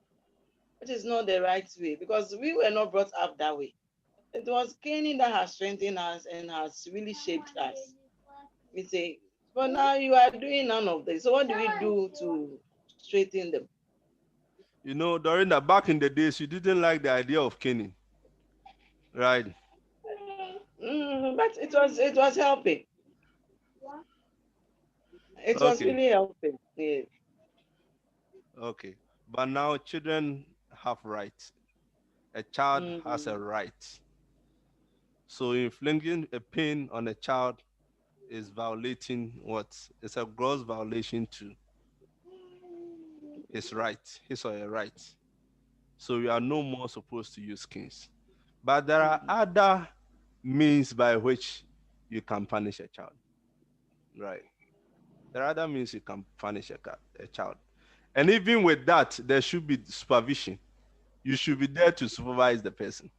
Which is not the right way, because we were not brought up that way. It was caning that has strengthened us and has really shaped us. We say, but now you are doing none of this. So what do we do to straighten them? You know, during the back in the days, you didn't like the idea of caning, right? But it was helping. It was really helping. Yeah. Okay, but now children have rights. A child has a right. So inflicting a pain on a child is violating what? It's a gross violation to his right, his or her right. So we are no more supposed to use canes. But there are other means by which you can punish a child, right? There are other means you can punish a child. And even with that, there should be supervision. You should be there to supervise the person.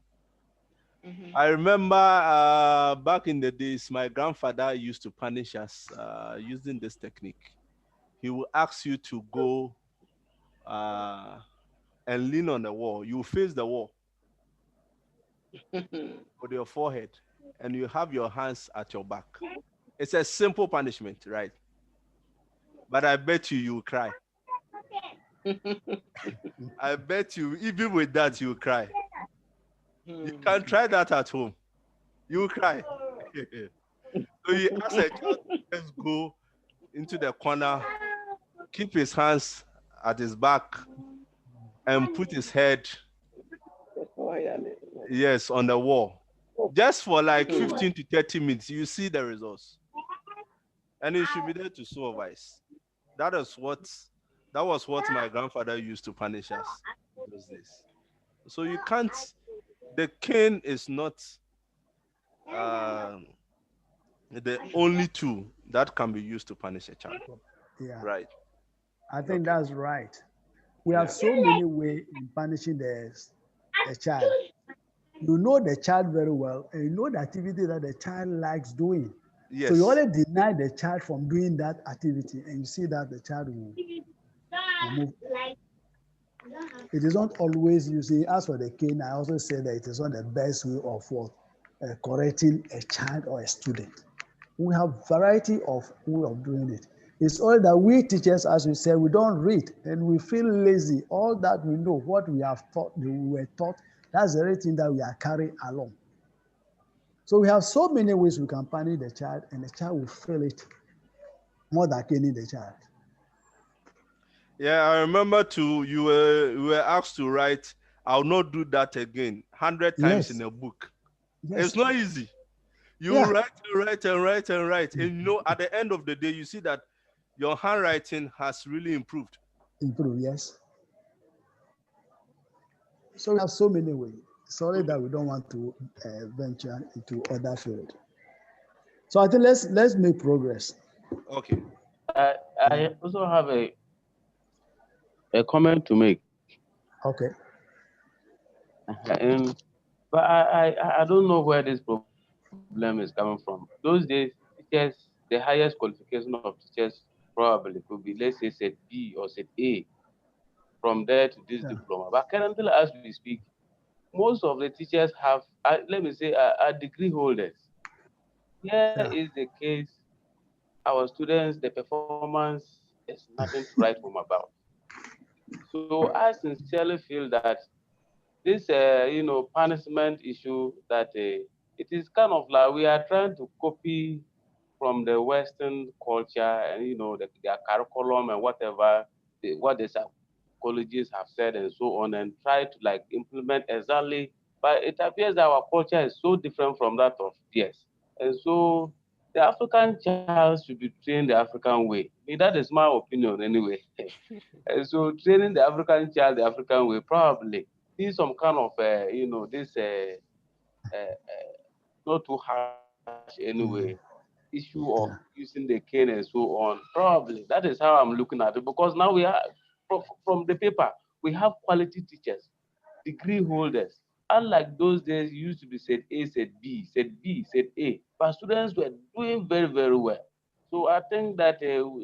I remember back in the days, my grandfather used to punish us using this technique. He will ask you to go and lean on the wall. You face the wall with your forehead, and you have your hands at your back. It's a simple punishment, right? But I bet you will cry. I bet you, even with that, you will cry. You can try that at home. You will cry. So you ask a child to just go into the corner, keep his hands at his back, and put his head, yes, on the wall. Just for like 15 to 30 minutes, you see the results. And you should be there to supervise. That was what my grandfather used to punish us those days. So you can't, the cane is not the only tool that can be used to punish a child. Yeah. Right. I think that's right. We have so many ways in punishing the child. You know the child very well, and you know the activity that the child likes doing. Yes. So you only deny the child from doing that activity, and you see that the child will move. It is not always, you see, as for the cane, I also say that it is not the best way of what correcting a child or a student. We have variety of way of doing it. It's all that we teachers, as we said, we don't read and we feel lazy. All that we know, what we have taught, we were taught, that's the very thing that we are carrying along. So we have so many ways we can punish the child, and the child will feel it more than caning the child. Yeah, I remember too, you were asked to write, I'll not do that again, 100 times in a book. Yes. It's not easy. You write and write and write and write. And you know, at the end of the day, you see that your handwriting has really improved. Improved, yes. So we have so many ways. Sorry that we don't want to venture into other field. So I think let's make progress. Okay. I also have a comment to make. Okay. But I don't know where this problem is coming from. Those days, teachers, the highest qualification of teachers probably could be, let's say, set B or set A. From there to this diploma. But currently, as we speak, most of the teachers have, let me say, are degree holders. here is the case. Our students, the performance is nothing to write home about. So I sincerely feel that this, punishment issue, that it is kind of like we are trying to copy from the Western culture and, their curriculum and whatever, what the psychologists have said and so on, and try to like implement exactly. But it appears that our culture is so different from that of theirs. And so the African child should be trained the African way. I mean, that is my opinion anyway. And so training the African child the African way probably needs some kind of, this not too harsh anyway, issue of using the cane and so on. Probably that is how I'm looking at it, because now we have from the paper we have quality teachers, degree holders. Unlike those days, you used to be said A, said B, said B, said A, but students were doing very, very well. So I think that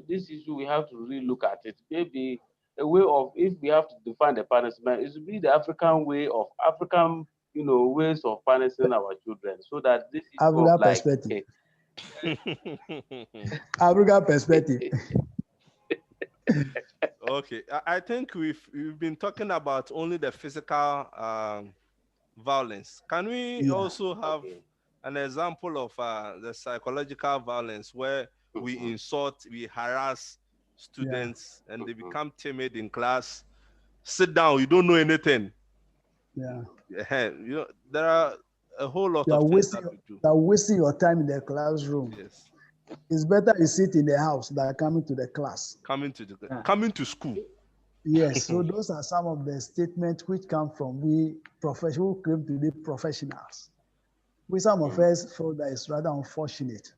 this issue we have to really look at it. Maybe a way of, if we have to define the punishment, it should be the African way of African, ways of punishing our children, so that this issue African of like perspective. African perspective. Okay, I think we've been talking about only the physical violence. Can we also have an example of the psychological violence, where we insult, we harass students, and they become timid in class? Sit down, you don't know anything. Yeah. There are a whole lot of things that we do. You're wasting your time in the classroom. Yes. It's better you sit in the house than coming to the class. Coming to school. Yes, so those are some of the statements which come from we professionals who claim to be professionals. Some of us feel that it's rather unfortunate.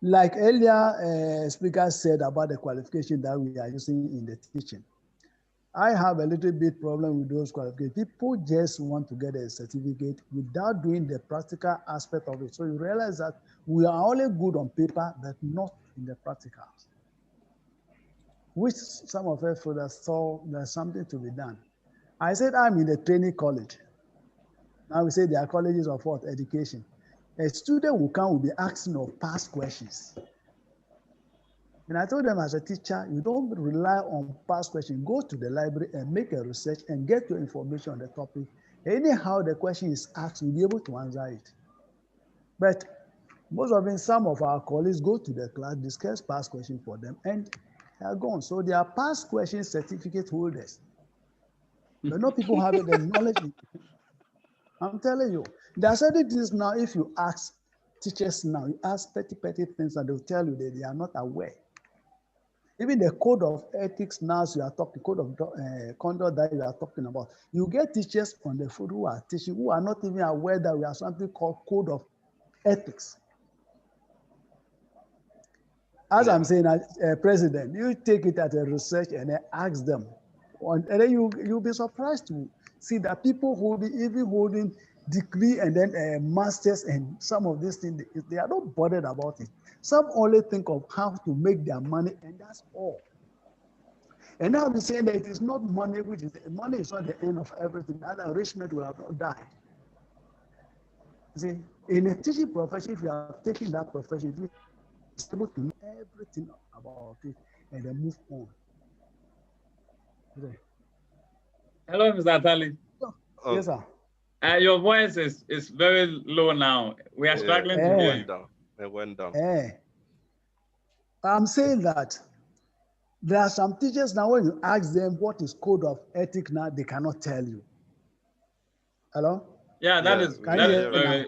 Like earlier speaker said about the qualification that we are using in the teaching. I have a little bit problem with those qualifications. People just want to get a certificate without doing the practical aspect of it. So you realize that we are only good on paper, but not in the practicals, which some of us feel that there's something to be done. I said I'm in the training college. Now we say there are colleges of what? Education. A student will come, will be asking of past questions. And I told them, as a teacher, you don't rely on past questions. Go to the library and make a research and get your information on the topic. Anyhow the question is asked, you'll be able to answer it. But most of them, some of our colleagues go to the class, discuss past questions for them, and they are gone. So they are past question certificate holders. But not people having the knowledge. I'm telling you, there are certain things now, if you ask teachers now, you ask petty things, and they'll tell you that they are not aware. Even the code of ethics now, you are talking, code of conduct that you are talking about. You get teachers on the foot who are teaching, who are not even aware that we have something called code of ethics. As I'm saying, President, you take it as a research and then ask them. And then you'll be surprised to see that people holding degree and then masters and some of these things, they are not bothered about it. Some only think of how to make their money, and that's all. And now we're saying that it is not money, money is not the end of everything. That enrichment will have not died. See, in a teaching profession, if you are taking that profession, you are able to know everything about it and then move on. Okay. Hello, Mr. Atali. Yes, sir. Your voice is very low now. We are struggling to hear you. It went down. I'm saying that there are some teachers now, when you ask them what is code of ethics now, they cannot tell you. Hello? Yeah, that's true.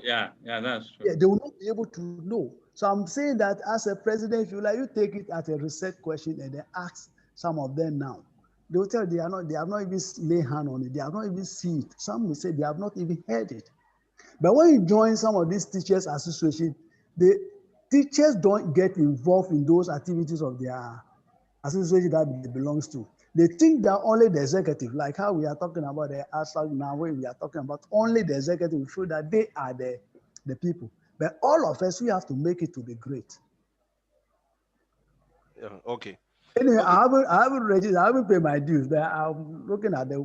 Yeah, that's true. Yeah, they will not be able to know. So I'm saying that as a president, if you like, you take it as a research question and then ask some of them now. They will tell you they have not even laid hand on it. They have not even seen it. Some will say they have not even heard it. But when you join some of these teachers association, the teachers don't get involved in those activities of their association that they belongs to. They think that only the executive, like how we are talking about the ASAG now, when we are talking about only the executive, we feel that they are the people. But all of us, we have to make it to be great. Yeah, okay. Anyway, I haven't registered, I haven't paid my dues, but I'm looking at the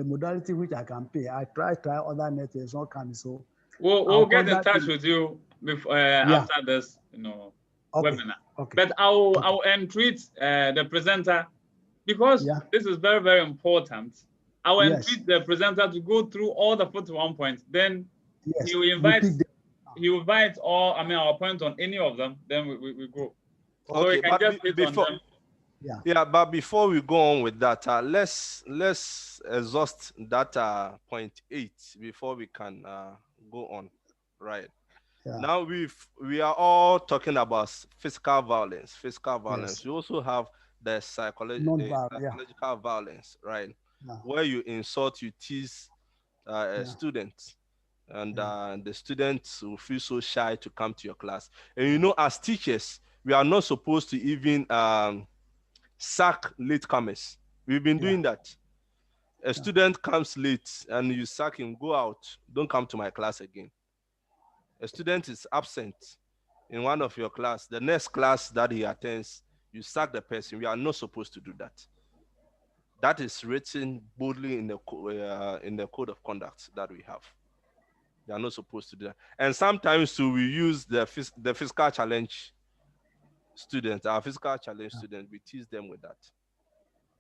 modality which I can pay. I try other networks, not coming. So we'll get in touch with you before Yeah. after this, Okay. webinar. Okay. But I'll entreat the presenter because Yeah. this is very, very important. I'll Yes. entreat the presenter to go through all the 41 points. Then Yes. he will invite all, our points on any of them. Then we go. So Okay, we can just hit on them. Yeah, but before we go on with that, let's exhaust that point 8 before we can go on, right? Yeah. Now we are all talking about physical violence. Yes. We also have the psychological violence, right? Yeah. Where you insult, you tease a student, and the students will feel so shy to come to your class. And as teachers, we are not supposed to even sack latecomers. We've been doing that. A student comes late and you sack him, go out, don't come to my class again. A student is absent in one of your class, the next class that he attends, you sack the person. We are not supposed to do that. That is written boldly in the code of conduct that we have. We are not supposed to do that. And sometimes too, we use the physical challenge students, our physical challenge students, we tease them with that.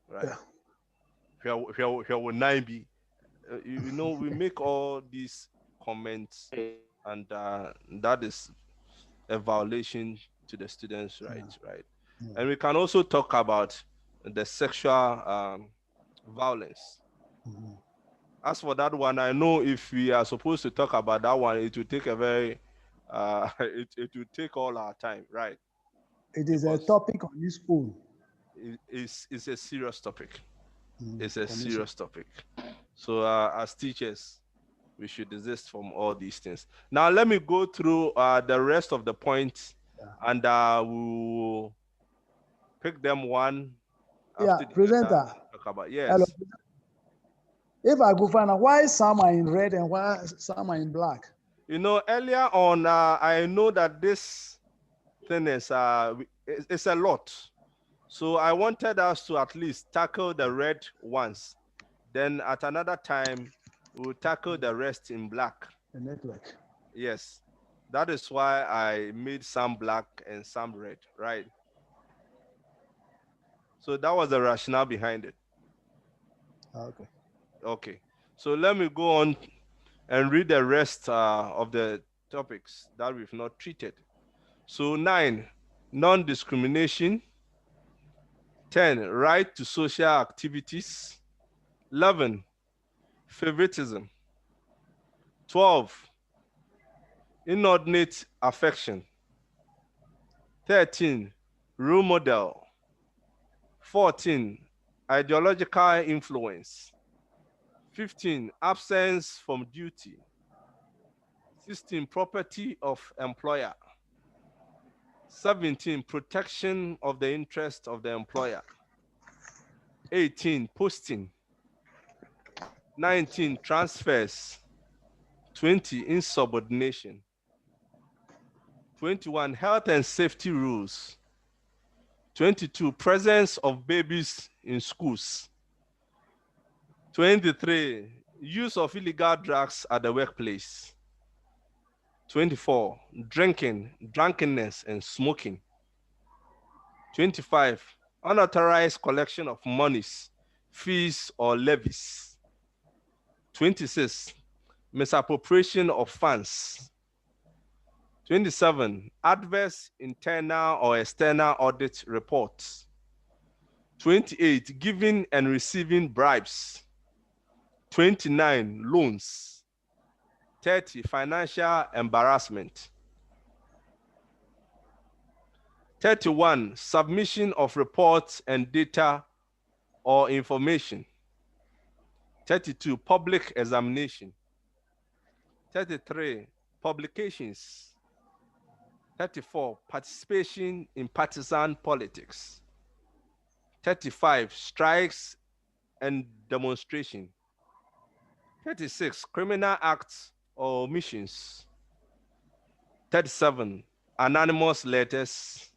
Right? Here will 9 be. We make all these comments, and that is a violation to the students' rights, right? Yeah. And we can also talk about the sexual violence. Mm-hmm. As for that one, I know if we are supposed to talk about that one, it will take a very, it will take all our time, right? It is a topic on its own. It's a serious topic. It's a serious topic. So as teachers, we should desist from all these things. Now, let me go through the rest of the points, and we'll pick them one after the presenter. Talk about. Yes. Hello. If I go find out why some are in red and why some are in black. Earlier on, I know that this thing is it's a lot. So I wanted us to at least tackle the red ones. Then at another time, we'll tackle the rest in black. The network. Yes. That is why I made some black and some red, right? So that was the rationale behind it. Okay. Okay. So let me go on and read the rest of the topics that we've not treated. So 9, non-discrimination. 10, right to social activities. 11, favoritism. 12, inordinate affection. 13, role model. 14, ideological influence. 15, absence from duty. 16, property of employer. 17, protection of the interest of the employer. 18, posting. 19, transfers. 20, insubordination. 21, health and safety rules. 22, presence of babies in schools. 23, use of illegal drugs at the workplace. 24, drinking, drunkenness, and smoking. 25, unauthorized collection of monies, fees, or levies. 26, misappropriation of funds. 27, adverse internal or external audit reports. 28, giving and receiving bribes. 29, loans. 30, financial embarrassment. 31, submission of reports and data or information. 32, public examination. 33, publications. 34, participation in partisan politics. 35, strikes and demonstration. 36, criminal acts or omissions. 37, anonymous letters.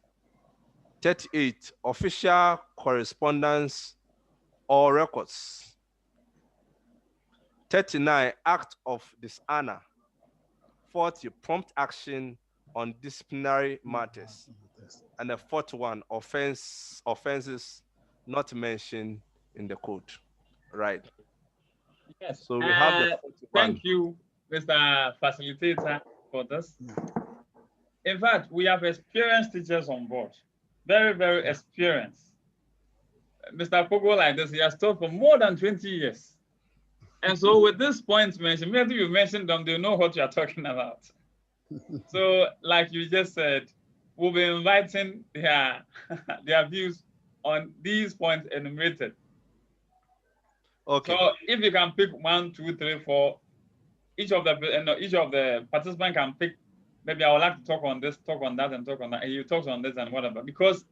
38, official correspondence or records. 39, act of dishonor. 40, prompt action on disciplinary matters. And the fourth one, offenses not mentioned in the code. Right. Yes. So we have the thank you, Mr. Facilitator, for this. In fact, we have experienced teachers on board. Very, very experienced. Mr. Pogo, like this, he has taught for more than 20 years. And so with this point mentioned, maybe you mentioned them, they know what you are talking about. So like you just said, we'll be inviting their, their views on these points enumerated. Okay. So if you can pick 1, 2, 3, 4, each of the participants can pick, maybe I would like to talk on this, talk on that, and talk on that, and you talk on this and whatever, because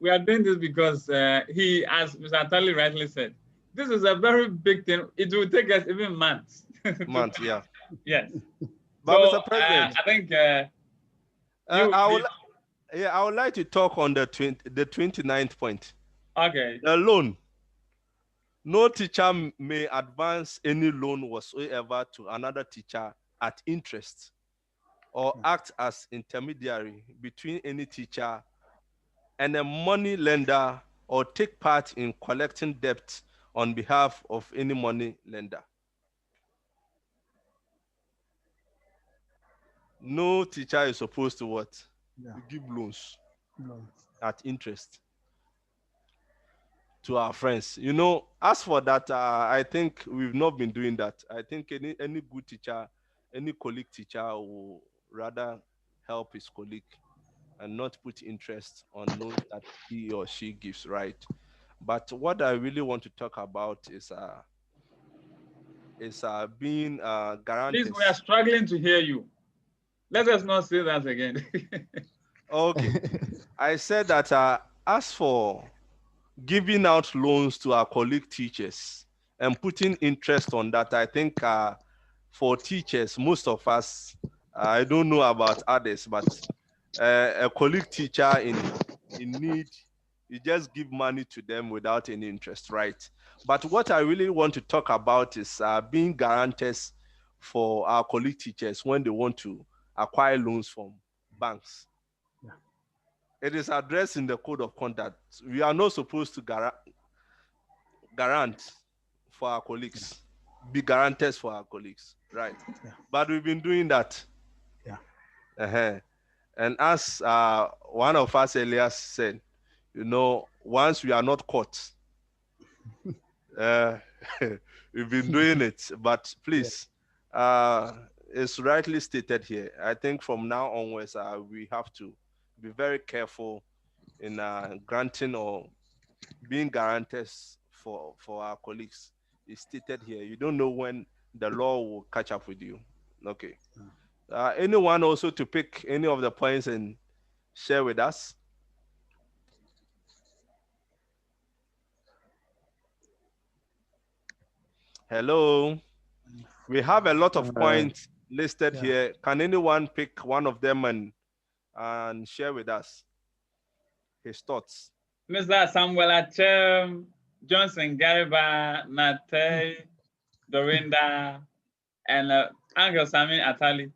we are doing this because he, as Mr. Atali rightly said, this is a very big thing. It will take us even months. Months, yeah. Yes. But So, Mr. President, I think I would like to talk on the 29th point. Okay. The loan. No teacher may advance any loan whatsoever to another teacher at interest or act as intermediary between any teacher and a money lender or take part in collecting debt on behalf of any money lender. No teacher is supposed to what? Give loans at interest to our friends. You know, as for that, I think we've not been doing that. I think any good teacher, any colleague teacher will rather help his colleague and not put interest on loans that he or she gives, right? But what I really want to talk about is being guarantees. Please, we are struggling to hear you. Let us not say that again. Okay. I said that as for giving out loans to our colleague teachers and putting interest on that, I think for teachers, most of us, I don't know about others, but a colleague teacher in need, you just give money to them without any interest, right? But what I really want to talk about is being guarantors for our colleague teachers when they want to acquire loans from banks. It is addressed in the code of conduct. We are not supposed to garant for our colleagues, be guarantors for our colleagues, right? But we've been doing that. And as one of us earlier said, you know, once we are not caught, we've been doing it. But please, it's rightly stated here. I think from now onwards, we have to be very careful in granting or being guarantors for our colleagues. It's stated here. You don't know when the law will catch up with you. Okay. Anyone also to pick any of the points and share with us? Hello. We have a lot of points listed here. Can anyone pick one of them and share with us his thoughts? Mr. Samuel Achem, Johnson Gariba, Nate, Dorinda, and Uncle Sami Atali,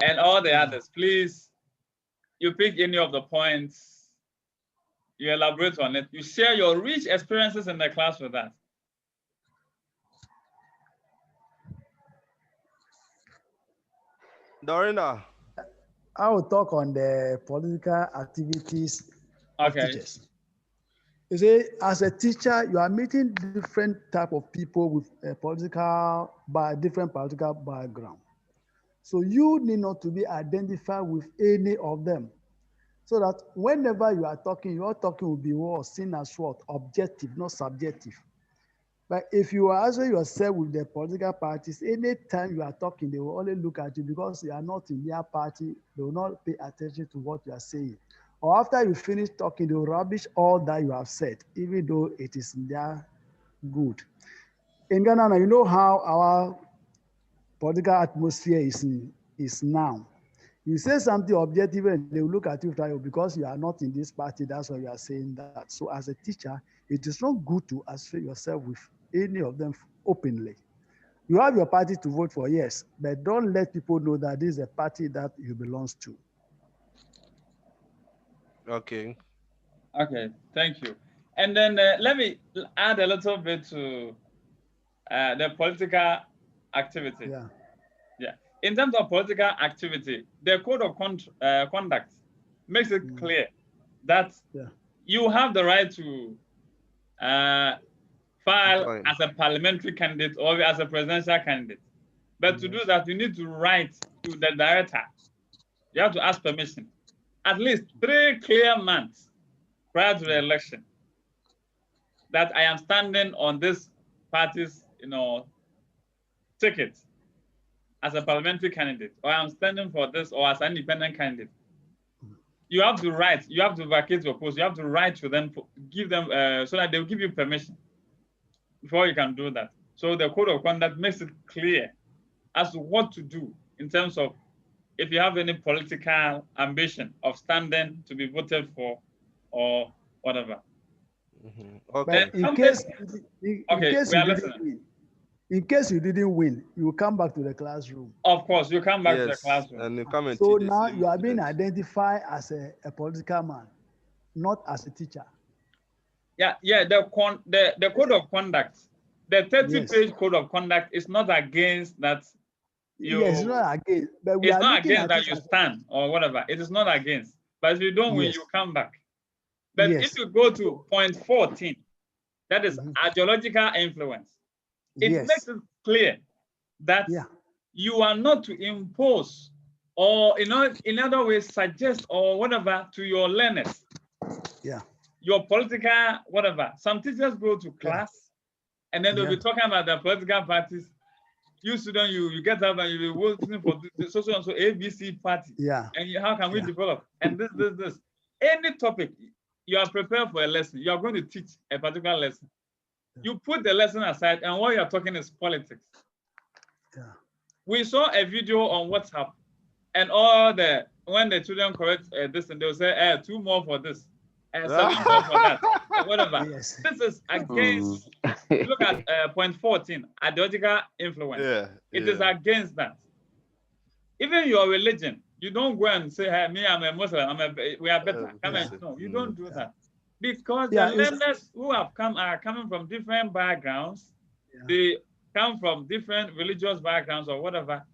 and all the others. Please, you pick any of the points, you elaborate on it, you share your rich experiences in the class with us. Dorinda. I will talk on the political activities of teachers. You see, as a teacher, you are meeting different type of people with different political background. So you need not to be identified with any of them. So that whenever you are talking, your talking will be seen as what? Objective, not subjective. But if you are associating yourself with the political parties, anytime you are talking, they will only look at you because you are not in their party. They will not pay attention to what you are saying. Or after you finish talking, they will rubbish all that you have said, even though it is their good. In Ghana, you know how our political atmosphere is now. You say something objective and they will look at you because you are not in this party, that's why you are saying that. So as a teacher, it is not good to associate yourself with any of them openly. You have your party to vote for, yes, but don't let people know that this is a party that you belong to. Okay. Okay, thank you. And then let me add a little bit to the political activity. Yeah. Yeah. In terms of political activity, the code of conduct makes it clear that you have the right to file as a parliamentary candidate or as a presidential candidate. But to do that, you need to write to the director. You have to ask permission at least 3 clear months prior to the election that I am standing on this party's, ticket as a parliamentary candidate, or I'm standing for this, or as an independent candidate. You have to write. You have to vacate your post. You have to write to them, give them so that they will give you permission before you can do that. So the code of conduct makes it clear as to what to do in terms of if you have any political ambition of standing to be voted for or whatever. Okay. But in case you didn't win, in case you didn't win, you come back to the classroom. Of course, you come back to the classroom. And you come and so now you are being identified as a political man, not as a teacher. Yeah. The code of conduct, the 30-page code of conduct is not against that. Yes, it's not against. But it's not against that you stand or whatever. It is not against. But if you don't win, you come back. But if you go to point 14, that is ideological influence. It makes it clear that you are not to impose or in other ways suggest or whatever to your learners. Yeah. Your political whatever. Some teachers go to class and then they'll be talking about the political parties. You student, you get up and you'll be voting for the so and so ABC party. Yeah. And how can we develop? And this. Any topic, you are prepared for a lesson. You are going to teach a particular lesson. You put the lesson aside, and what you are talking is politics. Yeah. We saw a video on WhatsApp, and when the children correct this, and they'll say, 2 more for this, and 7 more for that, and whatever. This is against. Look at point 14, ideological influence. It is against that. Even your religion, you don't go and say, "Hey, me, I'm a Muslim. We are better." No, you don't do that. Because the learners who have come are coming from different backgrounds. They come from different religious backgrounds or whatever.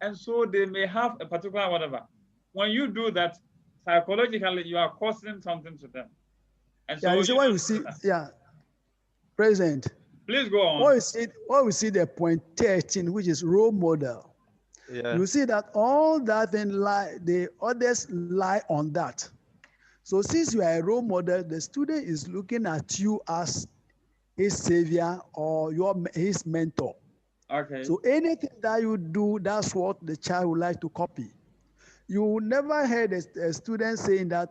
And so they may have a particular whatever. When you do that, psychologically, you are causing something to them. And so you see what you see, President. Please go on. What we see the point 13, which is role model. You see that all that the others lie on that. So since you are a role model, the student is looking at you as his savior or his mentor. Okay. So anything that you do, that's what the child would like to copy. You never heard a student saying that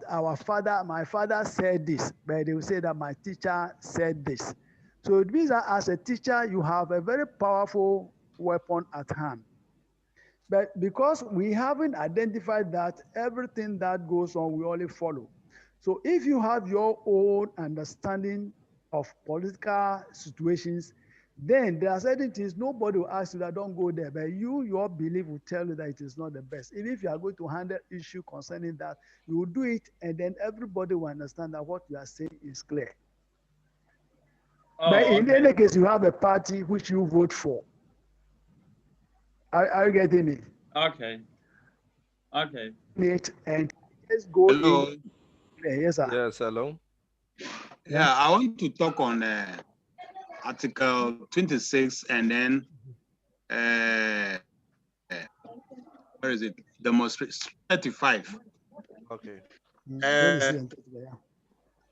my father said this, but they will say that my teacher said this. So it means that as a teacher, you have a very powerful weapon at hand. But because we haven't identified that, everything that goes on, we only follow. So if you have your own understanding of political situations, then there are certain things nobody will ask you that don't go there. But your belief will tell you that it is not the best. Even if you are going to handle issue concerning that, you will do it, and then everybody will understand that what you are saying is clear. But in any case, you have a party which you vote for. Are you getting it? Okay. And let's go in. Yes, sir. Yes, hello. Yeah, I want to talk on Article 26 and then where is it? Demonstration 35. Okay.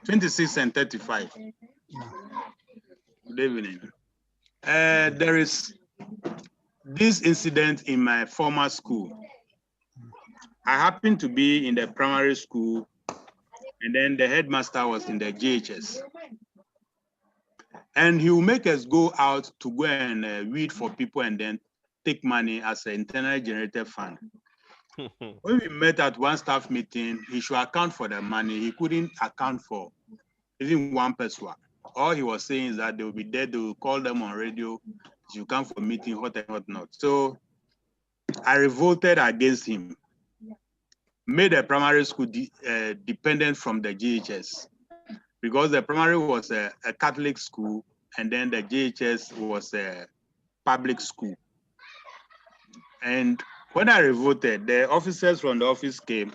26 and 35. Good evening. There is this incident in my former school. I happened to be in the primary school, and then the headmaster was in the JHS. And he will make us go out to go and read for people and then take money as an internally generated fund. When we met at one staff meeting, he should account for the money. He couldn't account for even one person. All he was saying is that they will be there, they will call them on radio, you come for meeting, what and what not. So I revolted against him. made the primary school dependent from the GHS, because the primary was a Catholic school and then the GHS was a public school. And when I revolted, the officers from the office came.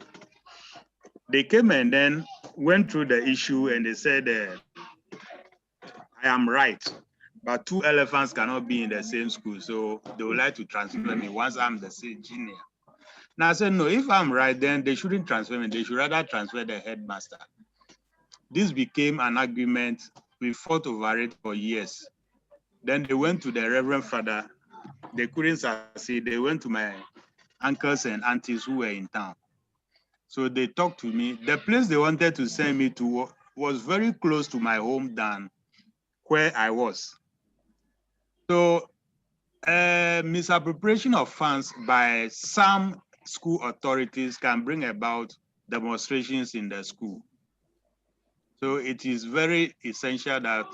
They came and then went through the issue and they said, I am right, but two elephants cannot be in the same school. So they would like to transfer me once I'm the same junior. Now I said, no, if I'm right, then they shouldn't transfer me. They should rather transfer the headmaster. This became an argument. We fought over it for years. Then they went to the Reverend Father. They couldn't succeed. They went to my uncles and aunties who were in town. So they talked to me. The place they wanted to send me to was very close to my home than where I was. So misappropriation of funds by some school authorities can bring about demonstrations in the school. So it is very essential that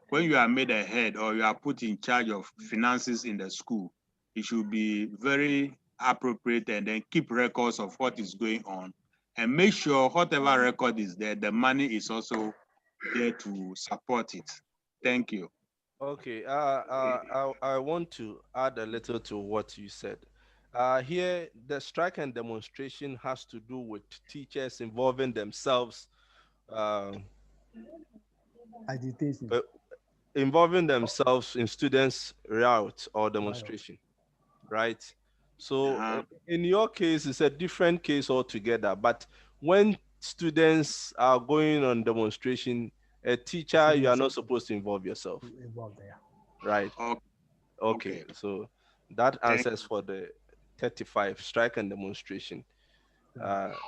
when you are made a head or you are put in charge of finances in the school, it should be very appropriate and then keep records of what is going on and make sure whatever record is there, the money is also there to support it. Thank you. Okay, I want to add a little to what you said. Here, the strike and demonstration has to do with teachers involving themselves, Agitation. involving themselves in students' riot or demonstration, right? So in your case, it's a different case altogether. But when students are going on demonstration, a teacher, you are not supposed to involve yourself. Right. Okay. So that answers for the 35 strike and demonstration.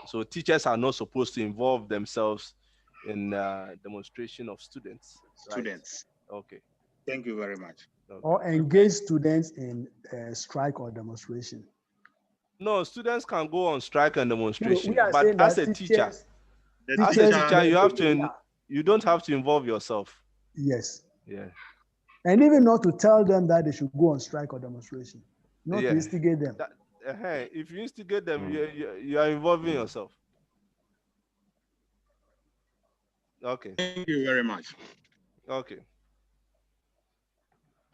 So teachers are not supposed to involve themselves in demonstration of students. Students. Right? Okay. Thank you very much. Okay. Or engage students in strike or demonstration. No, students can go on strike and demonstration, no, but as a teacher, you have to. You don't have to involve yourself. Yes. Yeah. And even not to tell them that they should go on strike or demonstration, not to instigate them. If you instigate them, you are involving yourself. Okay. Thank you very much. Okay.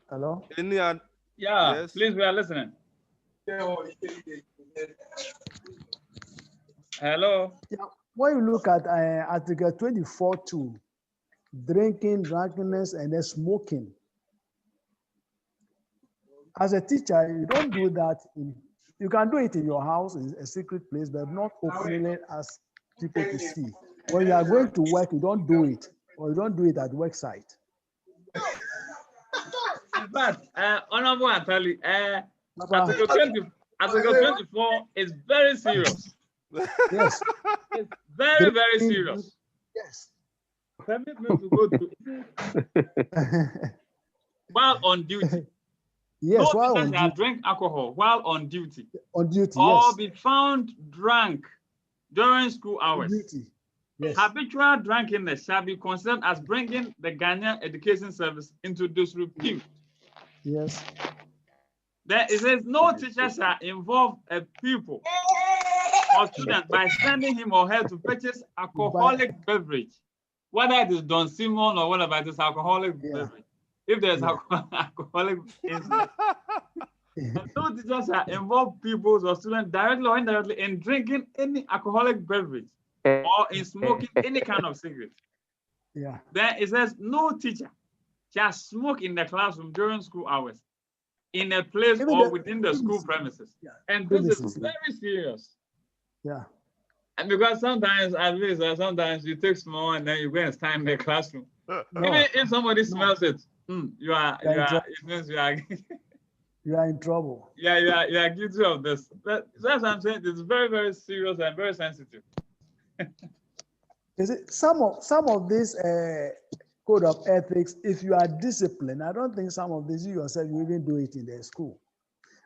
Hello? Any other? Yeah, yes? Please, we are listening. Hello? Yeah. When you look at Article 24(2), drinking, drunkenness, and then smoking. As a teacher, you don't do that. You can do it in your house, in a secret place, but not openly as people to see. When you are going to work, you don't do it, or you don't do it at work site. In fact, Honorable Atali, Article 24 is very serious. Yes. It's very, very serious. Yes. Permit me to go to while on duty. Yes, no while on duty. Drink alcohol while on duty. On duty, or yes. be found drunk during school hours. On duty. Yes. Habitual drunkenness shall be considered as bringing the Ghana Education Service into disrepute. Yes. It says no teacher shall involve a pupil or student by sending him or her to purchase alcoholic beverage, whether it is Don Simon or whatever, it is alcoholic beverage. If there's alcoholic incident. No teacher shall involve pupils or students directly or indirectly in drinking any alcoholic beverage or in smoking any kind of cigarette. Yeah. Then it says no teacher shall smoke in the classroom during school hours, in a place or within the school premises. Yeah. And this is very serious. Yeah. And because sometimes, at least, sometimes you take small and then you go and stand in the classroom. No. Even if somebody smells it, you are in trouble. Yeah, you are guilty of this. But that's what I'm saying. It's very, very serious and very sensitive. Is it some of this code of ethics? If you are disciplined, I don't think some of this you yourself you even do it in the school.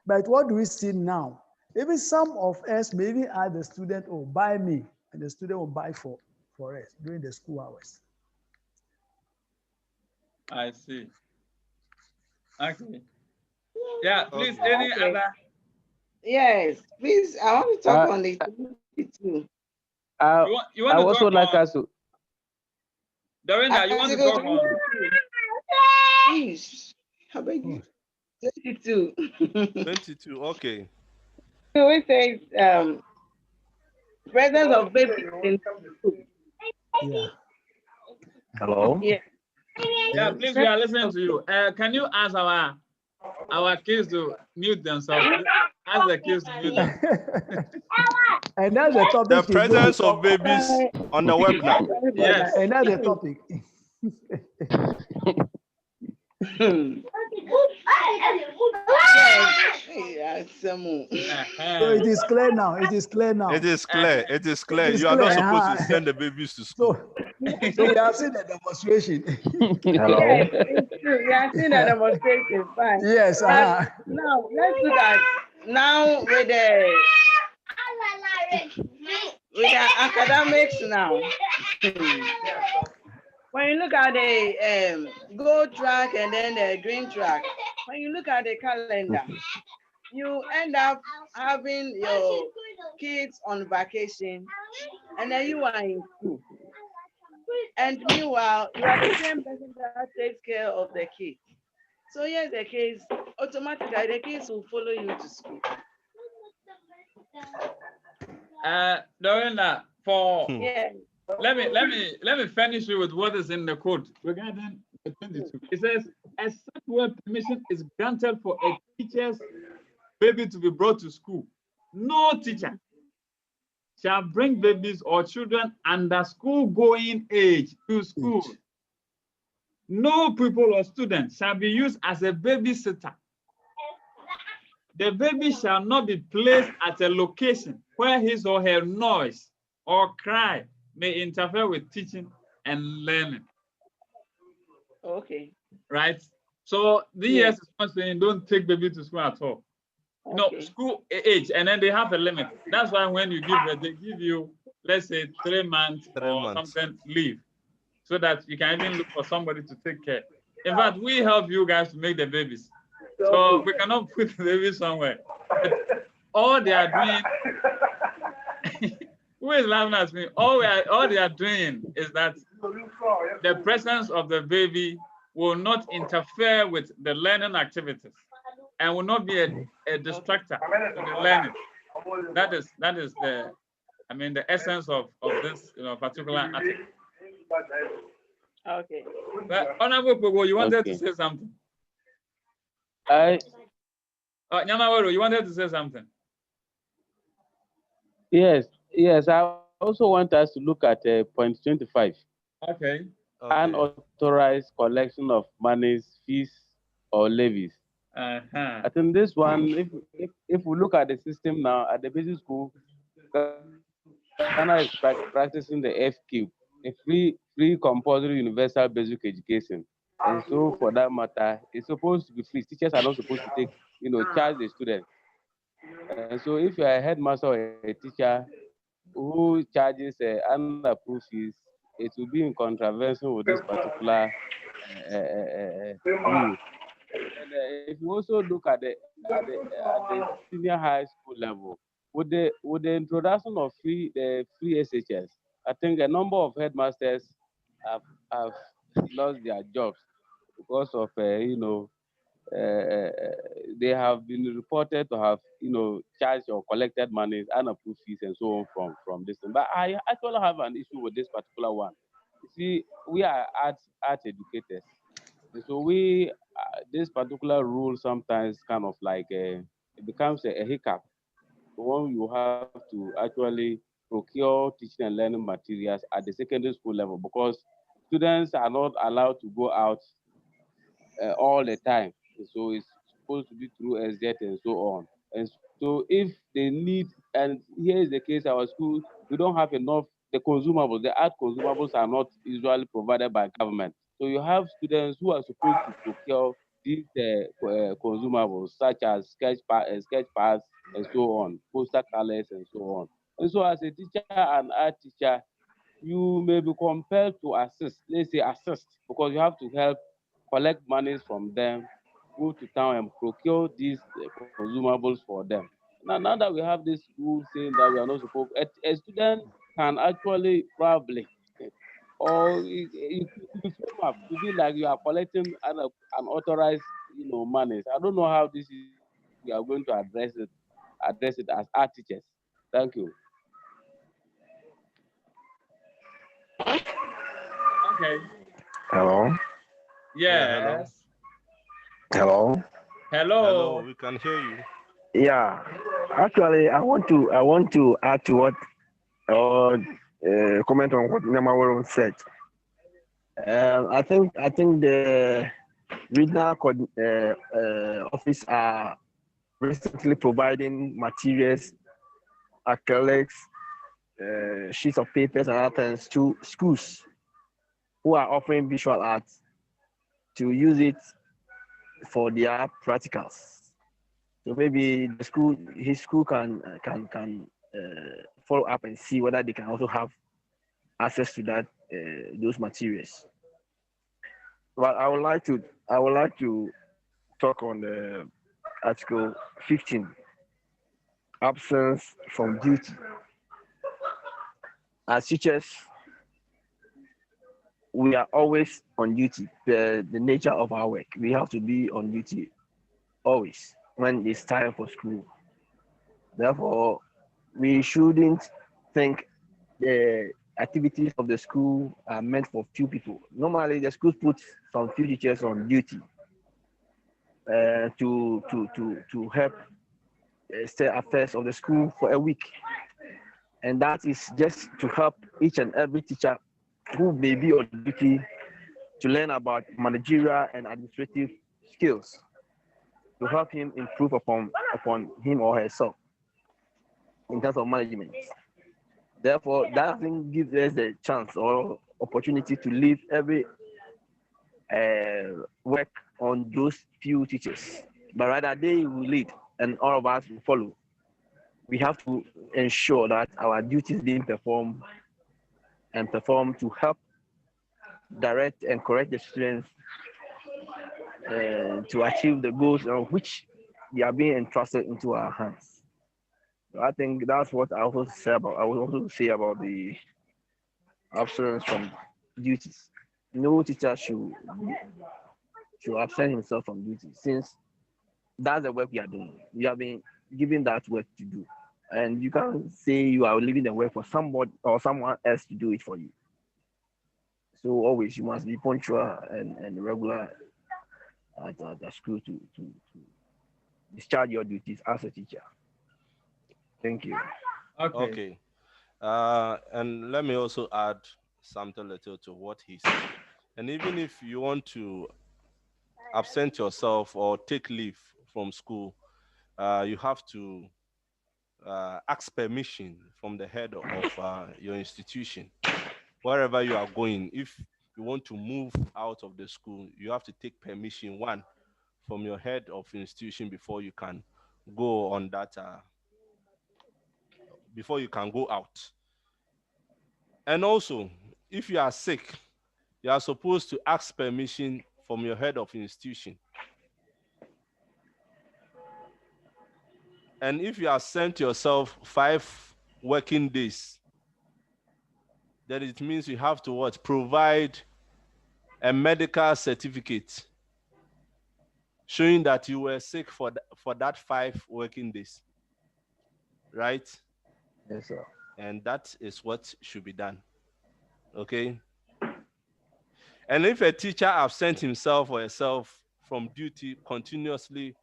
But what do we see now? Even some of us maybe ask the student, "Oh, buy me," and the student will buy for us during the school hours. I see. Okay. Yeah, please, any other? Yes, please, I want to talk on the I You want to also talk like on, us to. Dorinda, you want to talk on? Please, I beg you. 22. 22, okay. So it says presence of babies in school. Yeah. Hello? Yeah. Yeah, please, we are listening to you. Can you ask our kids to mute themselves? Ask the kids to mute themselves. And that's the topic. The presence of babies on the webinar. Yes. And that's the topic. Yeah, some more. So it is clear now. It is clear now. It is clear. It is clear. It is You are not clear, supposed huh? to send the babies to school. So we have seen the demonstration. Hello? Yes, it's true. We are seeing the demonstration. Fine. Yes. But now let's look at now with the academics now. When you look at the gold track and then the green track, when you look at the calendar, you end up having your kids on vacation and then you are in school. And meanwhile, you are the same person that takes care of the kids. So yes, the kids, automatically the kids will follow you to school. Dorinda, for Yeah. let me finish you with what is in the code regarding the 22. It says, except where permission is granted for a teacher's baby to be brought to school, no teacher shall bring babies or children under school-going age to school. No pupil or student shall be used as a babysitter. The baby shall not be placed at a location where his or her noise or cry may interfere with teaching and learning. Okay. Right? So the Yes. years is not saying don't take baby to school at all. Okay. No, school age, and then they have a limit. That's why when you give it, they give you, let's say, 3 months or something leave, so that you can even look for somebody to take care. In fact, we help you guys to make the babies. So we cannot put the baby somewhere. But all they are doing, who is laughing at me? All they are doing is that the presence of the baby will not interfere with the learning activities and will not be a distractor to the learning. That is the, I mean, the essence of this particular article. Okay. But Honorable Pogo, you wanted to say something? Nyamawero, you wanted to say something? Yes. I also want us to look at point 25. Okay. Unauthorized collection of monies, fees, or levies. I think this one, if we look at the system now at the basic school, Ghana is practicing the FQ, a free compulsory universal basic education. And so for that matter, it's supposed to be free. Teachers are not supposed to take, charge the students. And so if you are a headmaster or a teacher who charges unapproved fees, it will be in contravention with this particular rule. And if you also look at the senior high school level, with the introduction of free SHS, I think a number of headmasters have lost their jobs because of they have been reported to have charged or collected money, unapproved fees, and so on from this thing. But I actually have an issue with this particular one. You see, we are art educators, and so we this particular rule sometimes kind of like it becomes a hiccup when you have to actually procure teaching and learning materials at the secondary school level, because students are not allowed to go out all the time. So it's supposed to be through SZ and so on. And so if they need, and here is the case, our school, we don't have enough, the consumables, the art consumables are not usually provided by government. So you have students who are supposed to procure these consumables, such as sketch pads and so on, poster colors and so on. And so as a teacher and art teacher, you may be compelled to assist, because you have to help collect monies from them, go to town and procure these consumables for them. now that we have this rule saying that we are not supposed, a student can actually probably, or it could be frame up to be like you are collecting unauthorized, monies. I don't know how this is. We are going to address it as art teachers. Thank you. Okay. Hello. Yes. Hello. Hello. We can hear you. Yeah. Actually, I want to add to what or comment on what Namawaron said. I think the regional office are recently providing materials, acrylics, sheets of papers, and other things to schools who are offering visual arts to use it for their practicals. So maybe his school can follow up and see whether they can also have access to that those materials. But I would like to talk on the Article 15, absence from duty. As teachers, we are always on duty. The nature of our work, we have to be on duty always when it's time for school. Therefore, we shouldn't think the activities of the school are meant for few people. Normally, the school puts some few teachers on duty to help state affairs of the school for a week, and that is just to help each and every teacher who may be on duty to learn about managerial and administrative skills to help him improve upon him or herself in terms of management. Therefore, that thing gives us a chance or opportunity to leave every work on those few teachers, but rather they will lead and all of us will follow. We have to ensure that our duties being performed and performed to help direct and correct the students to achieve the goals on which they are being entrusted into our hands. So I think that's what I also say about. I would also say about the absence from duties. No teacher should absent himself from duty since that's the work we are doing. We have been given that work to do, and you can't say you are leaving the work for somebody or someone else to do it for you. So always you must be punctual and regular at the school to discharge your duties as a teacher. Thank you. Okay. And let me also add something little to what he said. And even if you want to absent yourself or take leave from school, you have to ask permission from the head of your institution. Wherever you are going, if you want to move out of the school, you have to take permission, one, from your head of institution before you can go on that, before you can go out. And also, if you are sick, you are supposed to ask permission from your head of institution. And if you have sent yourself 5 working days, then it means you have to what? Provide a medical certificate showing that you were sick for that 5 working days, right? Yes, sir. And that is what should be done, okay? And if a teacher absent himself or herself from duty continuously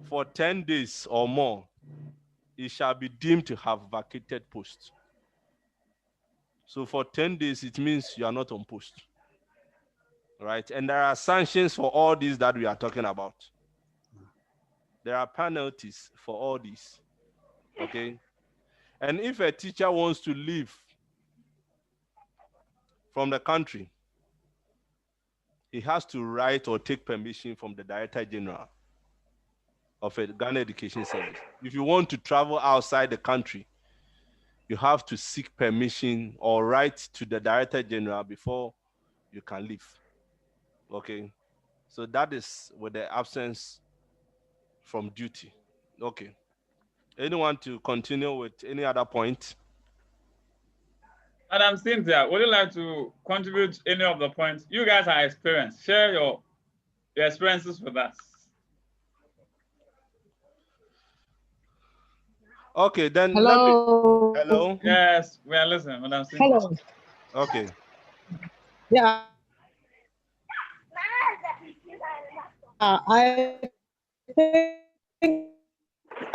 for 10 days or more, he shall be deemed to have vacated post. So for 10 days, it means you are not on post, right? And there are sanctions for all these that we are talking about. There are penalties for all these, okay? And if a teacher wants to leave from the country, he has to write or take permission from the Director General of a Ghana Education Service. If you want to travel outside the country, you have to seek permission or write to the Director General before you can leave, okay? So that is with the absence from duty, okay? Anyone to continue with any other point? Madam Cynthia, would you like to contribute any of the points? You guys are experienced. Share your experiences with us. Okay, then Hello. Hello? Yes, we are listening, Madam Cynthia. Hello. Okay. Yeah. I think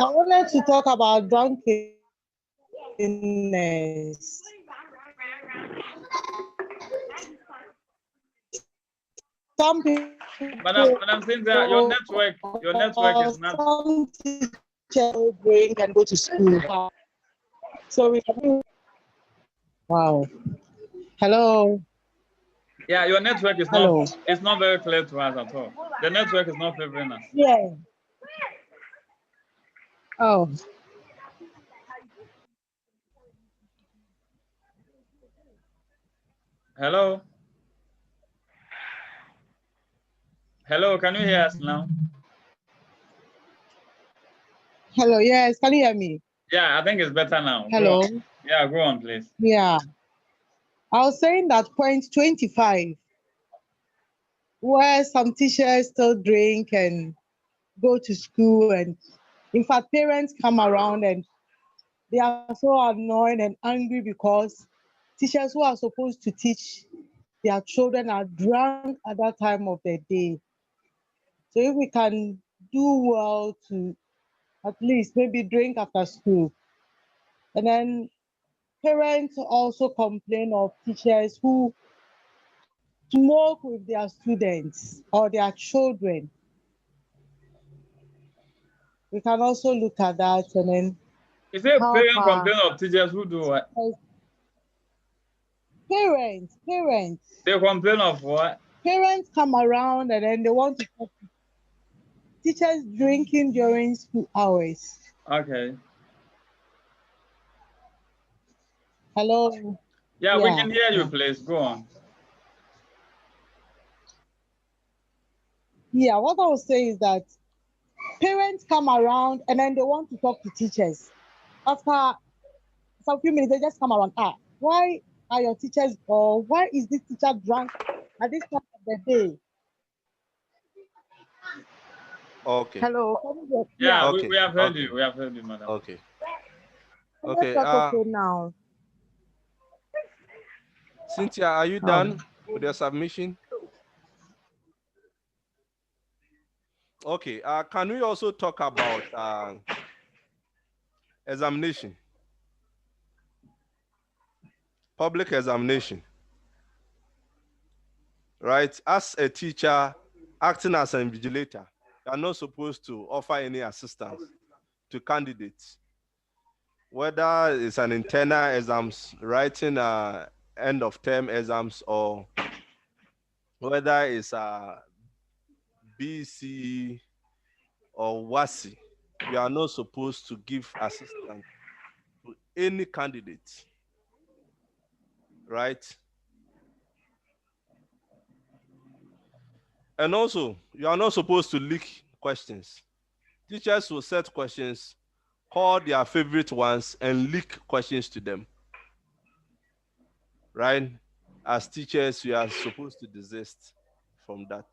I wanted to talk about drunkenness. Some people, Madam Cynthia, your network is not. Some teachers drink and go to school. So we can. Wow. Hello. Yeah, your network is Hello. not. It's not very clear to us at all. The network is not favoring us. Yeah. Oh. Hello. Hello, can you hear us now? Hello. Yes. Can you hear me? Yeah, I think it's better now. Hello. Go on. Yeah, go on, please. Yeah. I was saying that point 25, where some teachers still drink and go to school, and in fact, parents come around and they are so annoyed and angry because teachers who are supposed to teach their children are drunk at that time of the day. So if we can do well to at least maybe drink after school. And then parents also complain of teachers who smoke with their students or their children. We can also look at that and then. Is it parents complain of teachers who do what? Parents. They complain of what? Parents come around and then they want to talk to teachers drinking during school hours. Okay. Hello. Yeah, we can hear you, please. Go on. Yeah, what I was saying is that parents come around and then they want to talk to teachers. After some few minutes, they just come around. Why are your teachers, or why is this teacher drunk at this time of the day? Okay. Hello. Yeah, okay. we have heard you. We have heard you, madam. Okay. Okay. Okay now. Cynthia, are you done with your submission? Okay. Can we also talk about examination? Public examination. Right? As a teacher acting as an invigilator, you are not supposed to offer any assistance to candidates, whether it's an internal exams, writing end of term exams, or whether it's a BC or WASI. You are not supposed to give assistance to any candidate, right? And also, you are not supposed to leak questions. Teachers will set questions, call their favorite ones, and leak questions to them, right? As teachers, we are supposed to desist from that.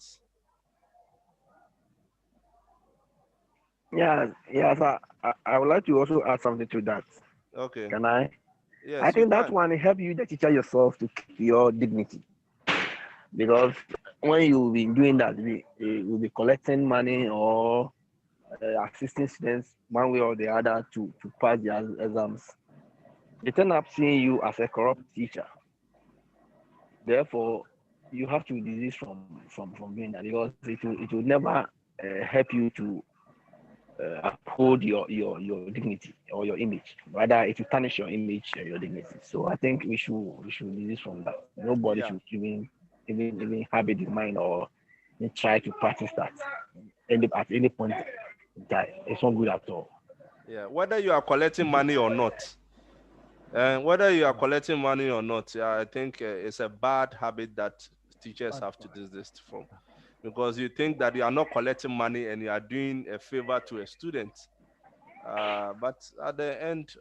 Yes, I would like to also add something to that. Okay. Can I? Yes, I think that one help you, the teacher yourself, to keep your dignity. Because when you be doing that, you will be collecting money or assisting students one way or the other to pass their exams. They turn up seeing you as a corrupt teacher. Therefore, you have to desist from doing that, because it will never help you to uphold your dignity or your image. Rather, it will tarnish your image and your dignity. So I think we should desist from that. Nobody should even have it in mind or try to practice that at any point in time. It's not good at all. Yeah, whether you are collecting money or not, I think it's a bad habit that teachers have to desist from, because you think that you are not collecting money and you are doing a favor to a student, But at the end,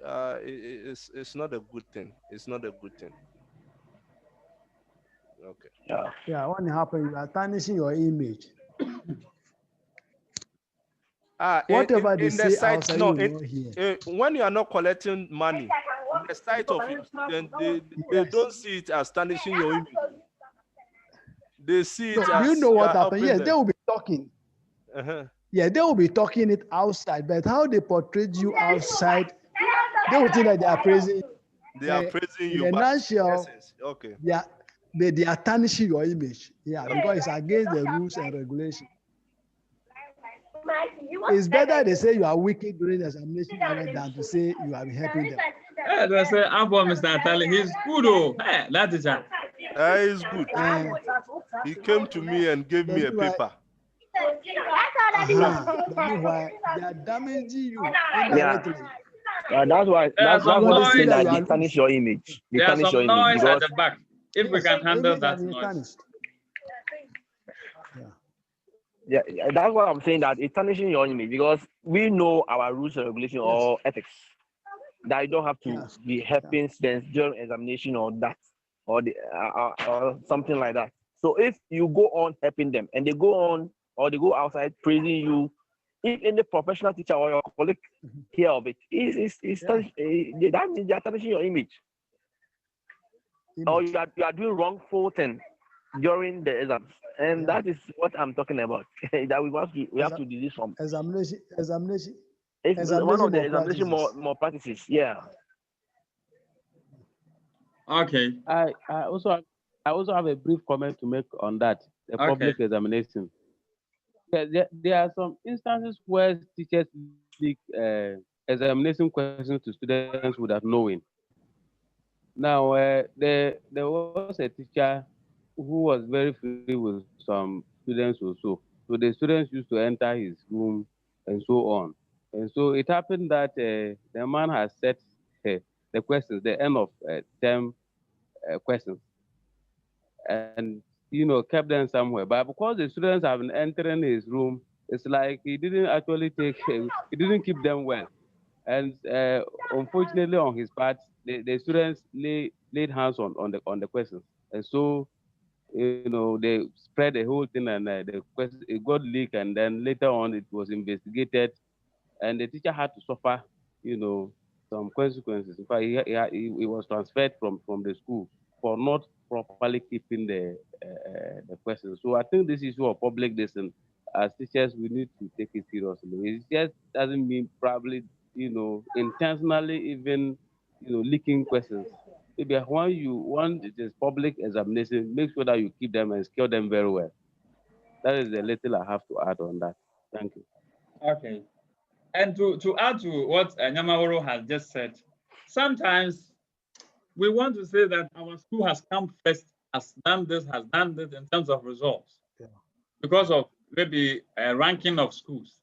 it's not a good thing. It's not a good thing. Okay. Yeah, when it happens, you are tarnishing your image. Whatever they say outside, you will not hear. When you are not collecting money, in the sight of your students, they don't see it as tarnishing your image. They see it as do you know what happened? Yes, them. they will be talking. Yeah, they will be talking it outside, but how they portray you outside, they will think that they are praising. They are praising you. In a nutshell, okay. They are tarnishing your image. Yeah, because it's against the rules and regulations. It's better they say you are wicked during the examination than to say you are helping them. Yeah, they say, Mr. Atali, he's good. Oh, hey, that is a. He's good. He came to me and gave me a paper. Why they are damaging you indirectly. That's why they say that they tarnish your image. They tarnish your image noise at the back. If we can handle that noise. Yeah, that's why I'm saying that it's tarnishing your image, because we know our rules and regulations or ethics that you don't have to be helping students during examination or that or something like that. So if you go on helping them and they go on or they go outside praising you, if any professional teacher or your colleague hear of it, that means they are tarnishing your image. Or you are doing wrongful thing during the exams, and that is what I'm talking about. That we have to do this from examination. It's one of the examination more practices. Yeah. Okay. I also have a brief comment to make on that. The public examination. There are some instances where teachers leak examination questions to students without knowing. Now, there was a teacher who was very free with some students also. So the students used to enter his room and so on. And so it happened that the man has set the questions, the end of term questions, and kept them somewhere. But because the students have been entering his room, it's like he didn't actually he didn't keep them well. And unfortunately, on his part, the students laid hands on the questions, and so they spread the whole thing, and the question it got leaked, and then later on it was investigated, and the teacher had to suffer some consequences. In fact, he was transferred from the school for not properly keeping the questions. So I think this issue of public distance, as teachers, we need to take it seriously. It just doesn't mean probably intentionally even leaking questions. Maybe when you want it is public examination, make sure that you keep them and secure them very well. That is the little I have to add on that. Thank you. Okay. And to add to what Nyamaworo has just said, sometimes we want to say that our school has come first, has done this in terms of results, because of maybe a ranking of schools.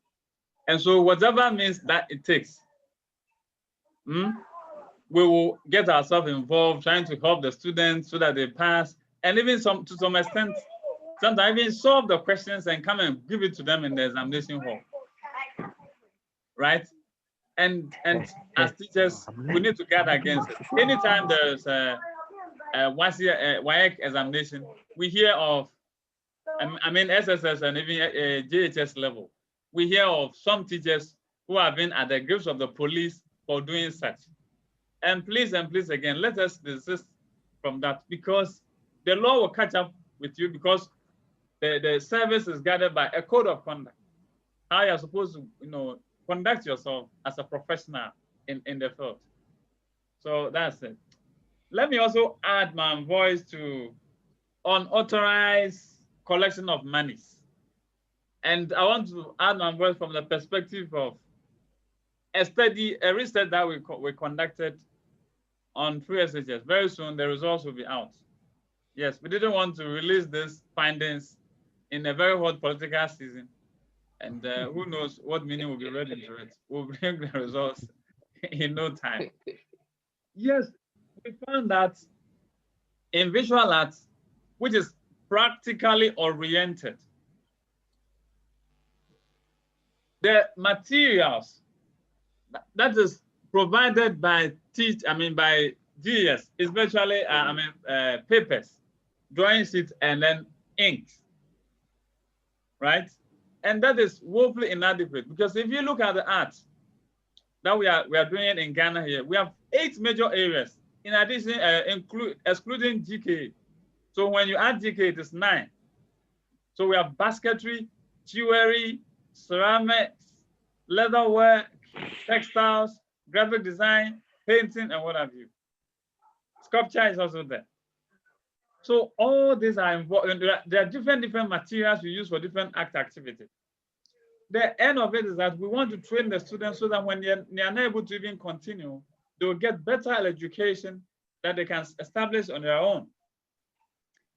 And so whatever means that it takes, we will get ourselves involved trying to help the students so that they pass, and even to some extent, sometimes even solve the questions and come and give it to them in the examination hall. Right? And as teachers, we need to guard against it. Anytime there's a WAEC examination, we hear of, I mean SSS and even JHS level, we hear of some teachers who have been at the grips of the police for doing such. And please again, let us desist from that, because the law will catch up with you, because the service is guided by a code of conduct. How you're supposed to, conduct yourself as a professional in the field. So that's it. Let me also add my voice to unauthorized collection of monies. And I want to add my voice from the perspective of a research that we conducted on free SHS. Very soon, the results will be out. Yes, we didn't want to release these findings in a very hot political season. And who knows what meaning will be read into it. We'll bring the results in no time. Yes, we found that in visual arts, which is practically oriented, the materials that is provided by by GS, especially papers, drawing sheets, and then inks, right? And that is woefully inadequate, because if you look at the art that we are doing in Ghana here, we have 8 major areas. In addition, excluding GK. So when you add GK, it is 9. So we have basketry, jewelry, ceramics, leatherwork, textiles, graphic design, painting, and what have you. Sculpture is also there. So all these are involved. There are different materials we use for different art activities. The end of it is that we want to train the students so that when they are not able to even continue, they will get better education that they can establish on their own.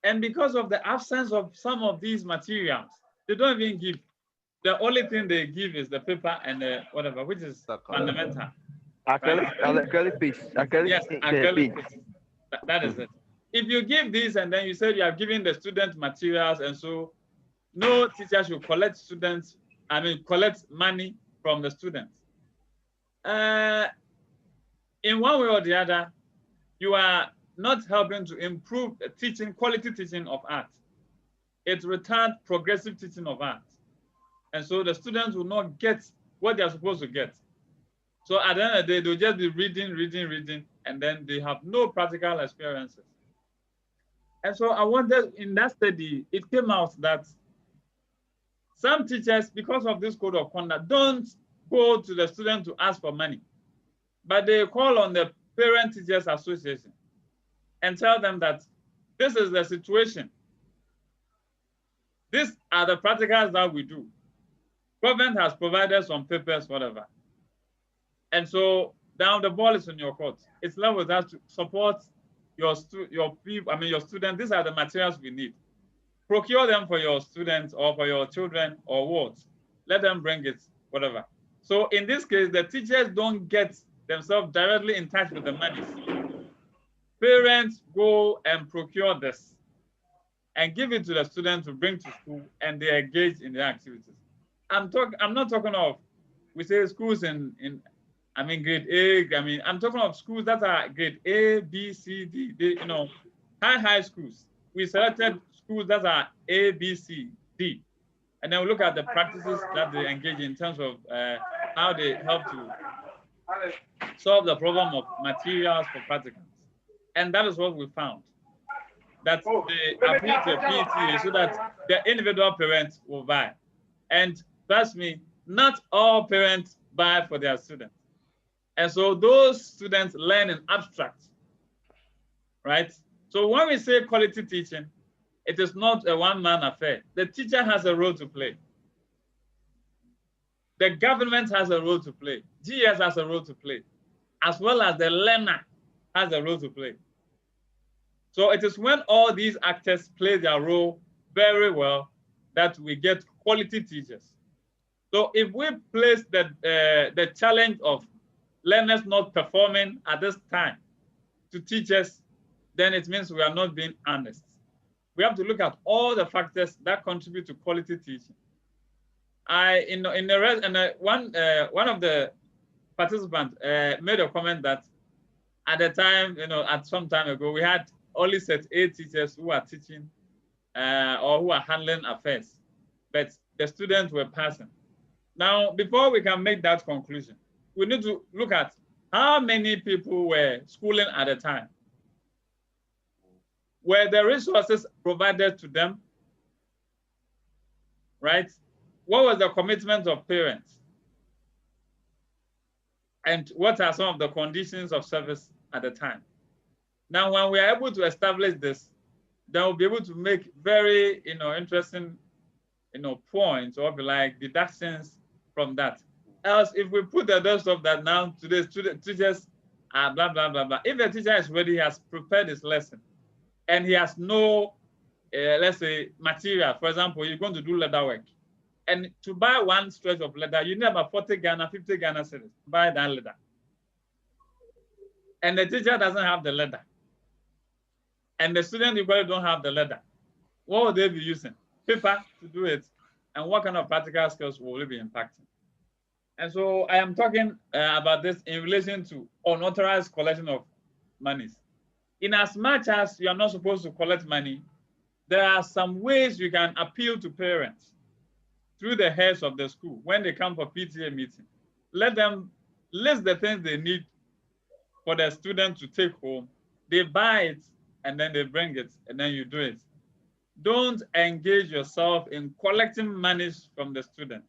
And because of the absence of some of these materials, they don't even give. The only thing they give is the paper and the whatever, which is fundamental. Acrylic piece. Yes, acrylic piece. That is it. If you give this and then you say you are giving the student materials, and so no teacher should collect collect money from the students. In one way or the other, you are not helping to improve teaching, quality teaching of art. It retards progressive teaching of art. And so the students will not get what they are supposed to get. So at the end of the day, they'll just be reading, and then they have no practical experiences. And so I wanted, in that study, it came out that some teachers, because of this code of conduct, don't go to the student to ask for money, but they call on the Parent Teachers Association and tell them that this is the situation. These are the practicals that we do. Government has provided some papers, whatever. And so now the ball is in your court. It's left with us to support your student. These are the materials we need. Procure them for your students or for your children or what. Let them bring it, whatever. So in this case, the teachers don't get themselves directly in touch with the money. Parents go and procure this and give it to the students to bring to school, and they engage in their activities. I'm not talking of, we say schools in grade A. I'm talking of schools that are grade A, B, C, D. High schools. We selected schools that are A, B, C, D, and then we look at the practices that they engage in terms of how they help to solve the problem of materials for practicals. And that is what we found, that they appeal to a PTA so that the individual parents will buy. And trust me, not all parents buy for their students. And so those students learn in abstract, right? So when we say quality teaching, it is not a one-man affair. The teacher has a role to play. The government has a role to play. GS has a role to play, as well as the learner has a role to play. So it is when all these actors play their role very well that we get quality teachers. So if we place the challenge of learners not performing at this time to teachers, then it means we are not being honest. We have to look at all the factors that contribute to quality teaching. One of the participants made a comment that at the time, at some time ago, we had only set 8 teachers who are teaching or who are handling affairs, but the students were passing. Now, before we can make that conclusion, we need to look at how many people were schooling at the time. Were the resources provided to them, right? What was the commitment of parents? And what are some of the conditions of service at the time? Now, when we are able to establish this, then we'll be able to make very, interesting, points or deductions from that. Else, if we put the rest of that now, today's teachers are blah, blah, blah, blah. If the teacher is ready, he has prepared his lesson, and he has no, let's say, material. For example, you're going to do leather work. And to buy one stretch of leather, you need about 40 Ghana, 50 Ghana cedis to buy that leather. And the teacher doesn't have the leather. And the student equally don't have the leather. What will they be using? Paper to do it. And what kind of practical skills will they be impacting? And so I am talking about this in relation to unauthorized collection of monies. In as much as you are not supposed to collect money, there are some ways you can appeal to parents through the heads of the school when they come for PTA meeting. Let them list the things they need for the student to take home. They buy it and then they bring it and then you do it. Don't engage yourself in collecting monies from the student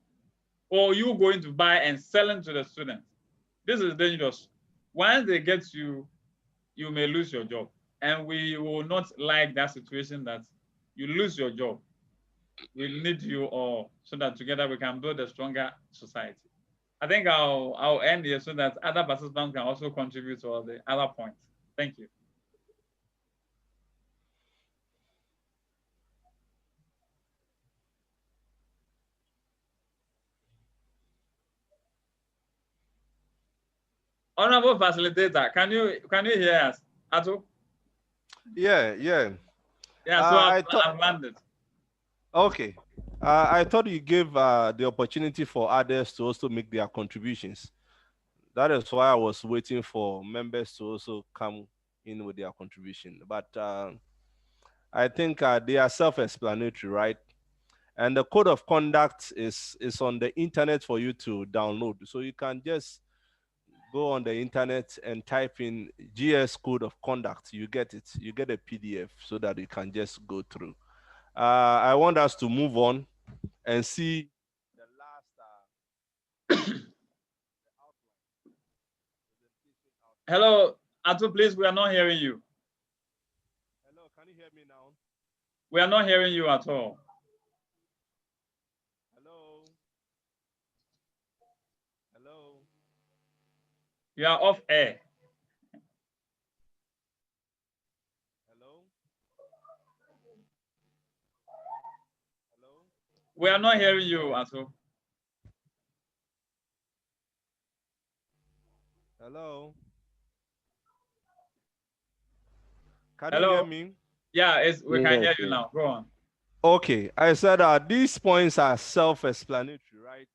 or you going to buy and selling to the student. This is dangerous. Once they get you, you may lose your job. And we will not like that situation that you lose your job. We need you all so that together we can build a stronger society. I think I'll end here so that other participants can also contribute to all the other points. Thank you. Honorable facilitator, can you hear us? Ato? Yeah. Yeah, so I've landed. Okay. I thought you gave the opportunity for others to also make their contributions. That is why I was waiting for members to also come in with their contribution. But I think they are self-explanatory, right? And the code of conduct is on the internet for you to download. So you can just go on the internet and type in GS code of conduct. You get it. You get a PDF so that you can just go through. I want us to move on and see the last. Hello, Ato, please, we are not hearing you. Hello, can you hear me now? We are not hearing you at all. Hello. Hello. You are off air. Hello. Hello. We are not hearing you at all. Hello. Can Hello? you hear me? Yeah, we can hear you now. Go on. Okay, I said these points are self-explanatory, right?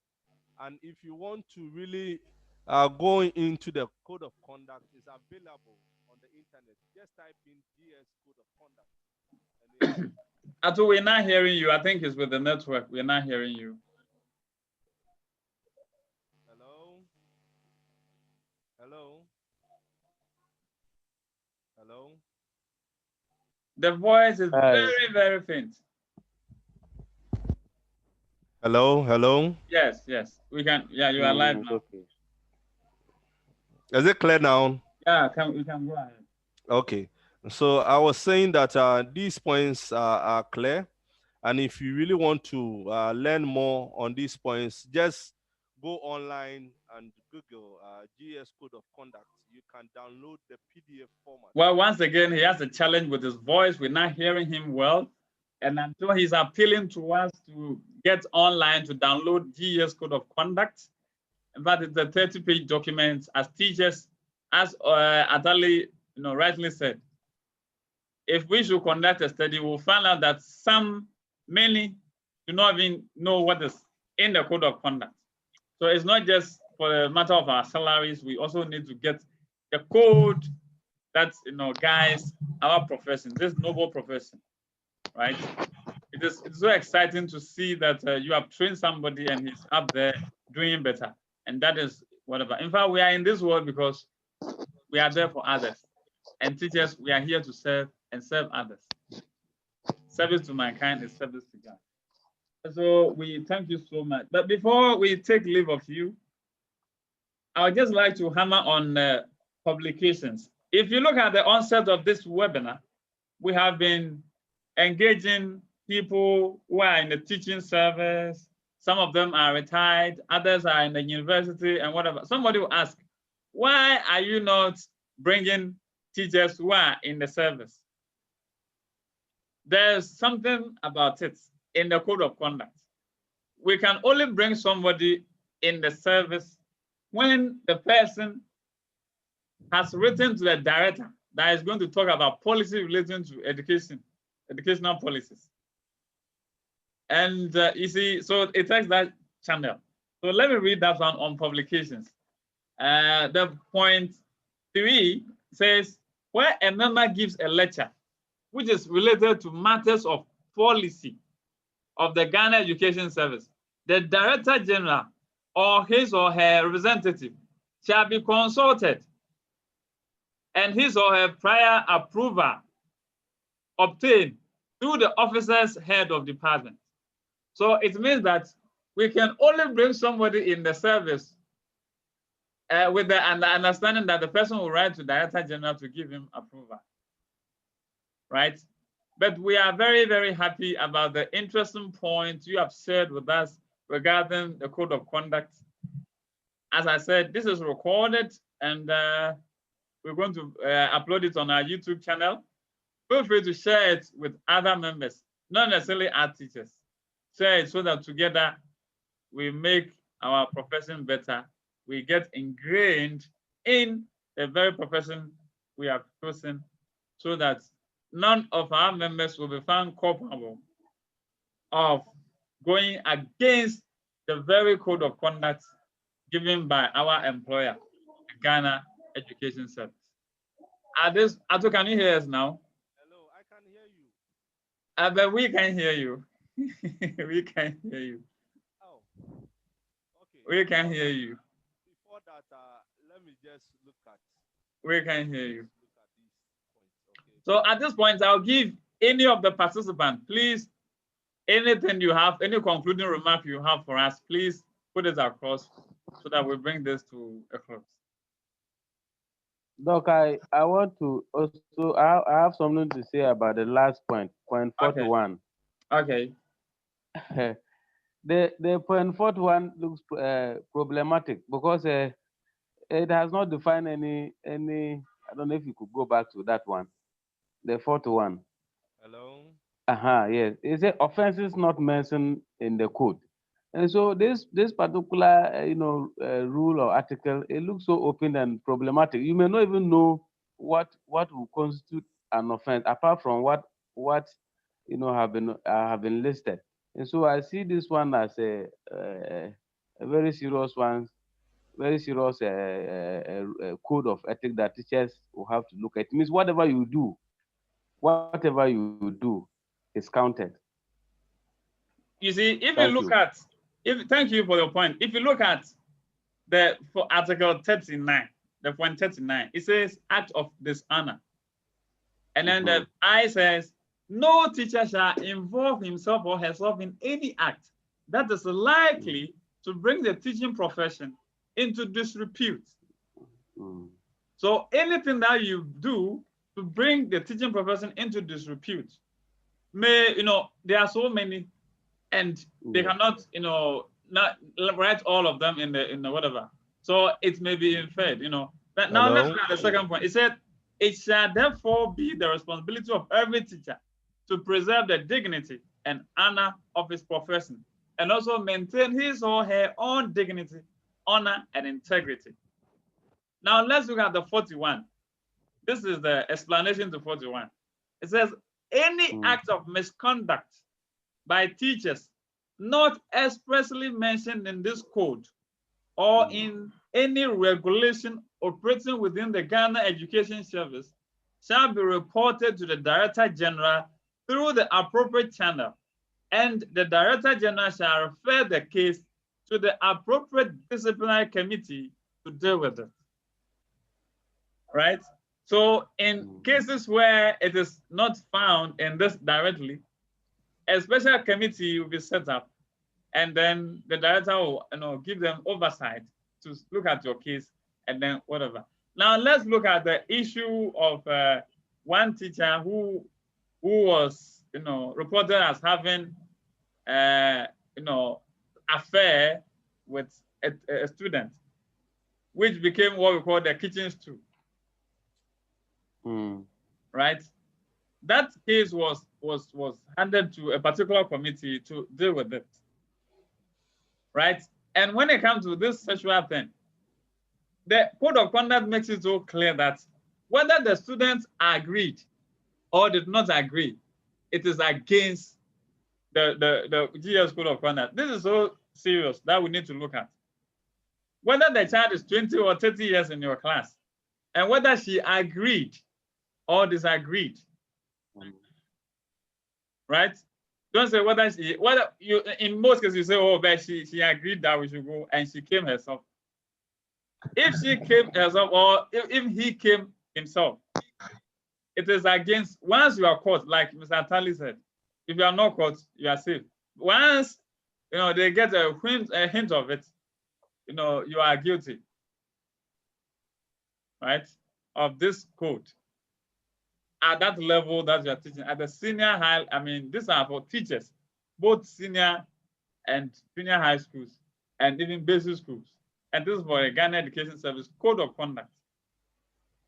And if you want to really go into the code of conduct, it's available on the internet. Just type in GS code of conduct. Ato, we're not hearing you. I think it's with the network. We're not hearing you. Hello? Hello? Hello? The voice is very, very faint. Hello? Hello? Yes, we can. Yeah, you are live now. Okay. Is it clear now? Yeah, we can go ahead. Okay. So I was saying that these points are clear. And if you really want to learn more on these points, just go online and Google GS Code of Conduct. You can download the PDF format. Well, once again, he has a challenge with his voice. We're not hearing him well. And I'm sure he's appealing to us to get online to download GS Code of Conduct. In fact, it's a 30-page document. As teachers, as Atali rightly said, if we should conduct a study, we'll find out that many do not even know what is in the code of conduct. So it's not just for the matter of our salaries. We also need to get a code that guides our profession, this noble profession, right? It's so exciting to see that you have trained somebody and he's up there doing better. And that is whatever. In fact, we are in this world because we are there for others. And teachers, we are here to serve and serve others. Service to mankind is service to God. So we thank you so much. But before we take leave of you, I would just like to hammer on publications. If you look at the onset of this webinar, we have been engaging people who are in the teaching service. Some of them are retired, others are in the university and whatever. Somebody will ask, why are you not bringing teachers who are in the service? There's something about it in the code of conduct. We can only bring somebody in the service when the person has written to the director that is going to talk about policy relating to education, educational policies. And you see, so it takes that channel. So let me read that one on publications. The point 3 says, where a member gives a lecture which is related to matters of policy of the Ghana Education Service, the Director General or his or her representative shall be consulted and his or her prior approval obtained through the officer's head of department. So it means that we can only bring somebody in the service with the understanding that the person will write to Director General to give him approval, right? But we are very, very happy about the interesting point you have shared with us regarding the code of conduct. As I said, this is recorded and we're going to upload it on our YouTube channel. Feel free to share it with other members, not necessarily our teachers. Share it so that together we make our profession better. We get ingrained in the very profession we have chosen so that none of our members will be found culpable of going against the very code of conduct given by our employer, the Ghana Education Service. Ato, can you hear us now? Hello, I can hear you. But we can hear you. We can hear you. Oh, okay. We can hear you. Before that, let me just look at. We can hear you. Look at these points. Okay. So at this point, I'll give any of the participants, please, anything you have, any concluding remark you have for us, please put it across so that we bring this to a close. Doc, I want to also, I have something to say about the last point, point 41. Okay. The point 41 looks problematic because it has not defined any, I don't know if you could go back to that one, the 41. Hello? Yes. It says offenses not mentioned in the code. And so this particular rule or article, it looks so open and problematic. You may not even know what will constitute an offense apart from what have been listed. And so I see this one as a very serious one, very serious code of ethics that teachers will have to look at. It means whatever you do is counted. You see, if you look at, thank you for your point. If you look at for Article 39, the point 39, it says act of dishonor. And then the I says, no teacher shall involve himself or herself in any act that is likely to bring the teaching profession into disrepute. So anything that you do to bring the teaching profession into disrepute may, there are so many, and they cannot, not write all of them in the whatever. So it may be inferred, But now let's look at the second point. It said, it shall therefore be the responsibility of every teacher to preserve the dignity and honor of his profession, and also maintain his or her own dignity, honor, and integrity. Now let's look at the 41. This is the explanation to 41. It says, any act of misconduct by teachers not expressly mentioned in this code or in any regulation operating within the Ghana Education Service shall be reported to the Director General through the appropriate channel, and the Director General shall refer the case to the appropriate disciplinary committee to deal with it. Right? So in cases where it is not found in this directly, a special committee will be set up, and then the director will give them oversight to look at your case, and then whatever. Now let's look at the issue of one teacher who was reported as having affair with a student, which became what we call the kitchen stew. Right? That case was handed to a particular committee to deal with it. Right? And when it comes to this sexual thing, the code of conduct makes it so clear that whether the students agreed or did not agree, it is against the GS code of conduct. This is so serious that we need to look at. Whether the child is 20 or 30 years in your class, and whether she agreed or disagreed, right? Don't say whether you, in most cases you say, oh, but she agreed that we should go and she came herself. If she came herself or if he came himself, it is against, once you are caught, like Mr. Tali said, if you are not caught, you are safe. Once, they get a hint of it, you are guilty, right, of this code. At that level that you are teaching, at the senior high, I mean, these are for teachers, both senior and junior high schools, and even basic schools. And this is for a Ghana Education Service Code of Conduct.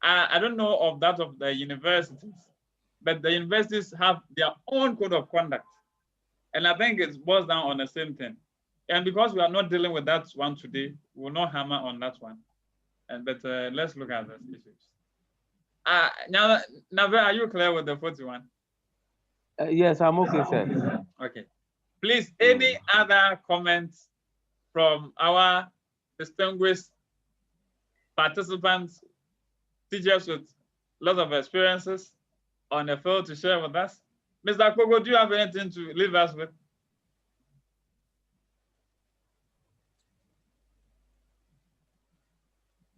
I don't know of that of the universities, but the universities have their own code of conduct. And I think it boils down on the same thing. And because we are not dealing with that one today, we will not hammer on that one. But let's look at these issues. Now, Nave, are you clear with the 41? Yes, I'm okay, sir. Okay. Please, any other comments from our distinguished participants, teachers with lots of experiences on the field to share with us? Mr. Kogo, do you have anything to leave us with?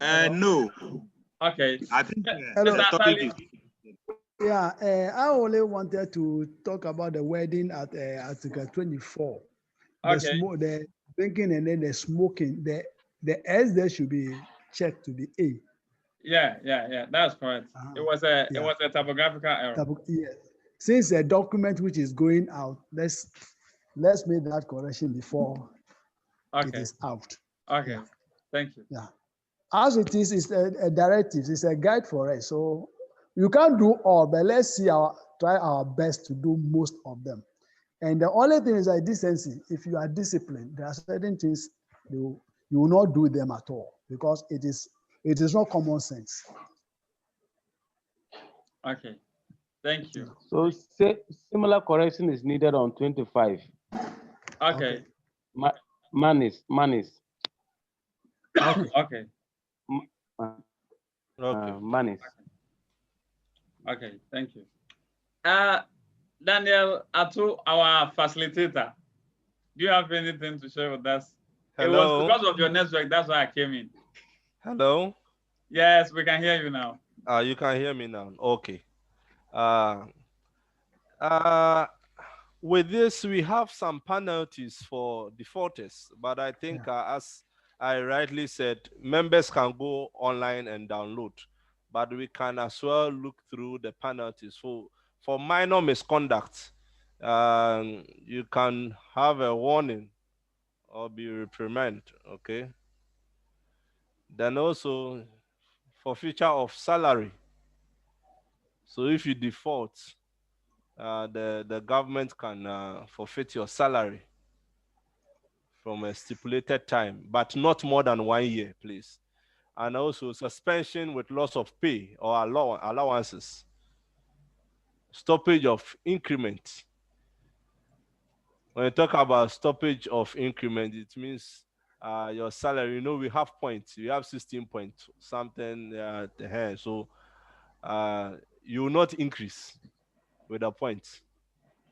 No. Okay. I think Mr. Asali. Yeah, I only wanted to talk about the wedding at Article 24. Okay. The drinking and then the smoking. The S there should be checked to be A. Yeah, that's correct. It was a typographical error. Yes. Since a document which is going out, let's make that correction before it is out. Okay. Yeah. Thank you. Yeah. As it is, it's a directive, it's a guide for us. So you can't do all, but let's try our best to do most of them. And the only thing is like decency. If you are disciplined, there are certain things you will not do them at all because it is not common sense. Okay. Thank you. So similar correction is needed on 25. Okay. Manis. Okay. Manis. Okay, thank you. Daniel Atu, our facilitator, do you have anything to share with us? Hello. It was because of your network, that's why I came in. Hello. Yes, we can hear you now. You can hear me now. Okay. With this, we have some penalties for defaulters, but I think as I rightly said, members can go online and download, but we can as well look through the penalties. For minor misconduct, you can have a warning or be reprimanded, okay? Then also forfeiture of salary. So if you default, the government can forfeit your salary from a stipulated time, but not more than 1 year, please. And also suspension with loss of pay or allowances, stoppage of increment. When you talk about stoppage of increment, it means your salary, we have points. You have 16 points, something at the hand. So you will not increase with the points.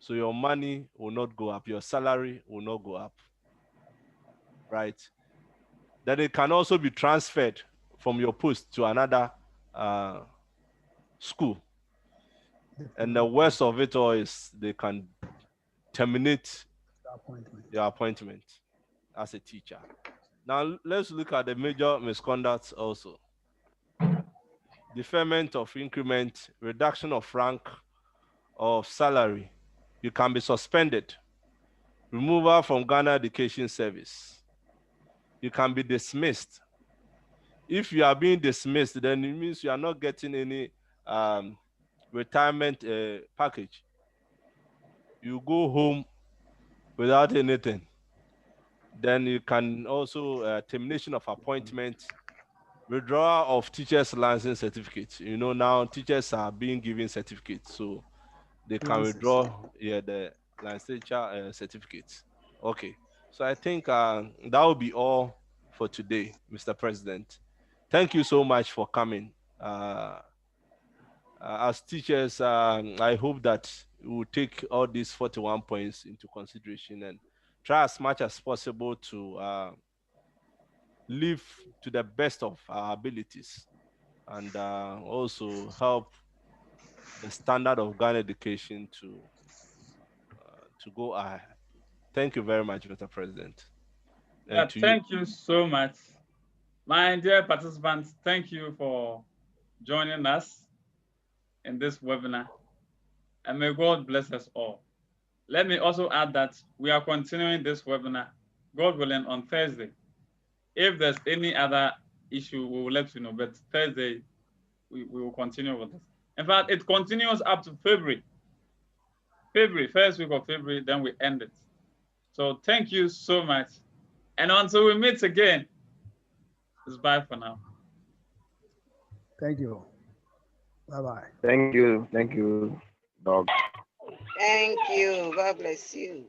So your money will not go up. Your salary will not go up. Right? Then it can also be transferred from your post to another school. And the worst of it all is they can terminate your appointment as a teacher. Now, let's look at the major misconducts also. Deferment of increment, reduction of rank or salary. You can be suspended. Removal from Ghana Education Service. You can be dismissed. If you are being dismissed, then it means you are not getting any retirement package. You go home without anything. Then you can also termination of appointment, withdrawal of teachers' license certificates. Now teachers are being given certificates, so they can withdraw the licensure certificates. Okay, So I think that will be all for today, Mr. President. Thank you so much for coming. As teachers, I hope that we will take all these 41 points into consideration and try as much as possible to live to the best of our abilities and also help the standard of Ghana education to go ahead. Thank you very much, Mr. President. Yeah, thank you so much. My dear participants, thank you for joining us in this webinar, and may God bless us all. Let me also add that we are continuing this webinar, God willing, on Thursday. If there's any other issue, we will let you know, but Thursday, we will continue with this. In fact, it continues up to February, first week of February, then we end it. So thank you so much. And until we meet again, it's bye for now. Thank you. Bye-bye. Thank you. Thank you, Doc. Thank you. God bless you.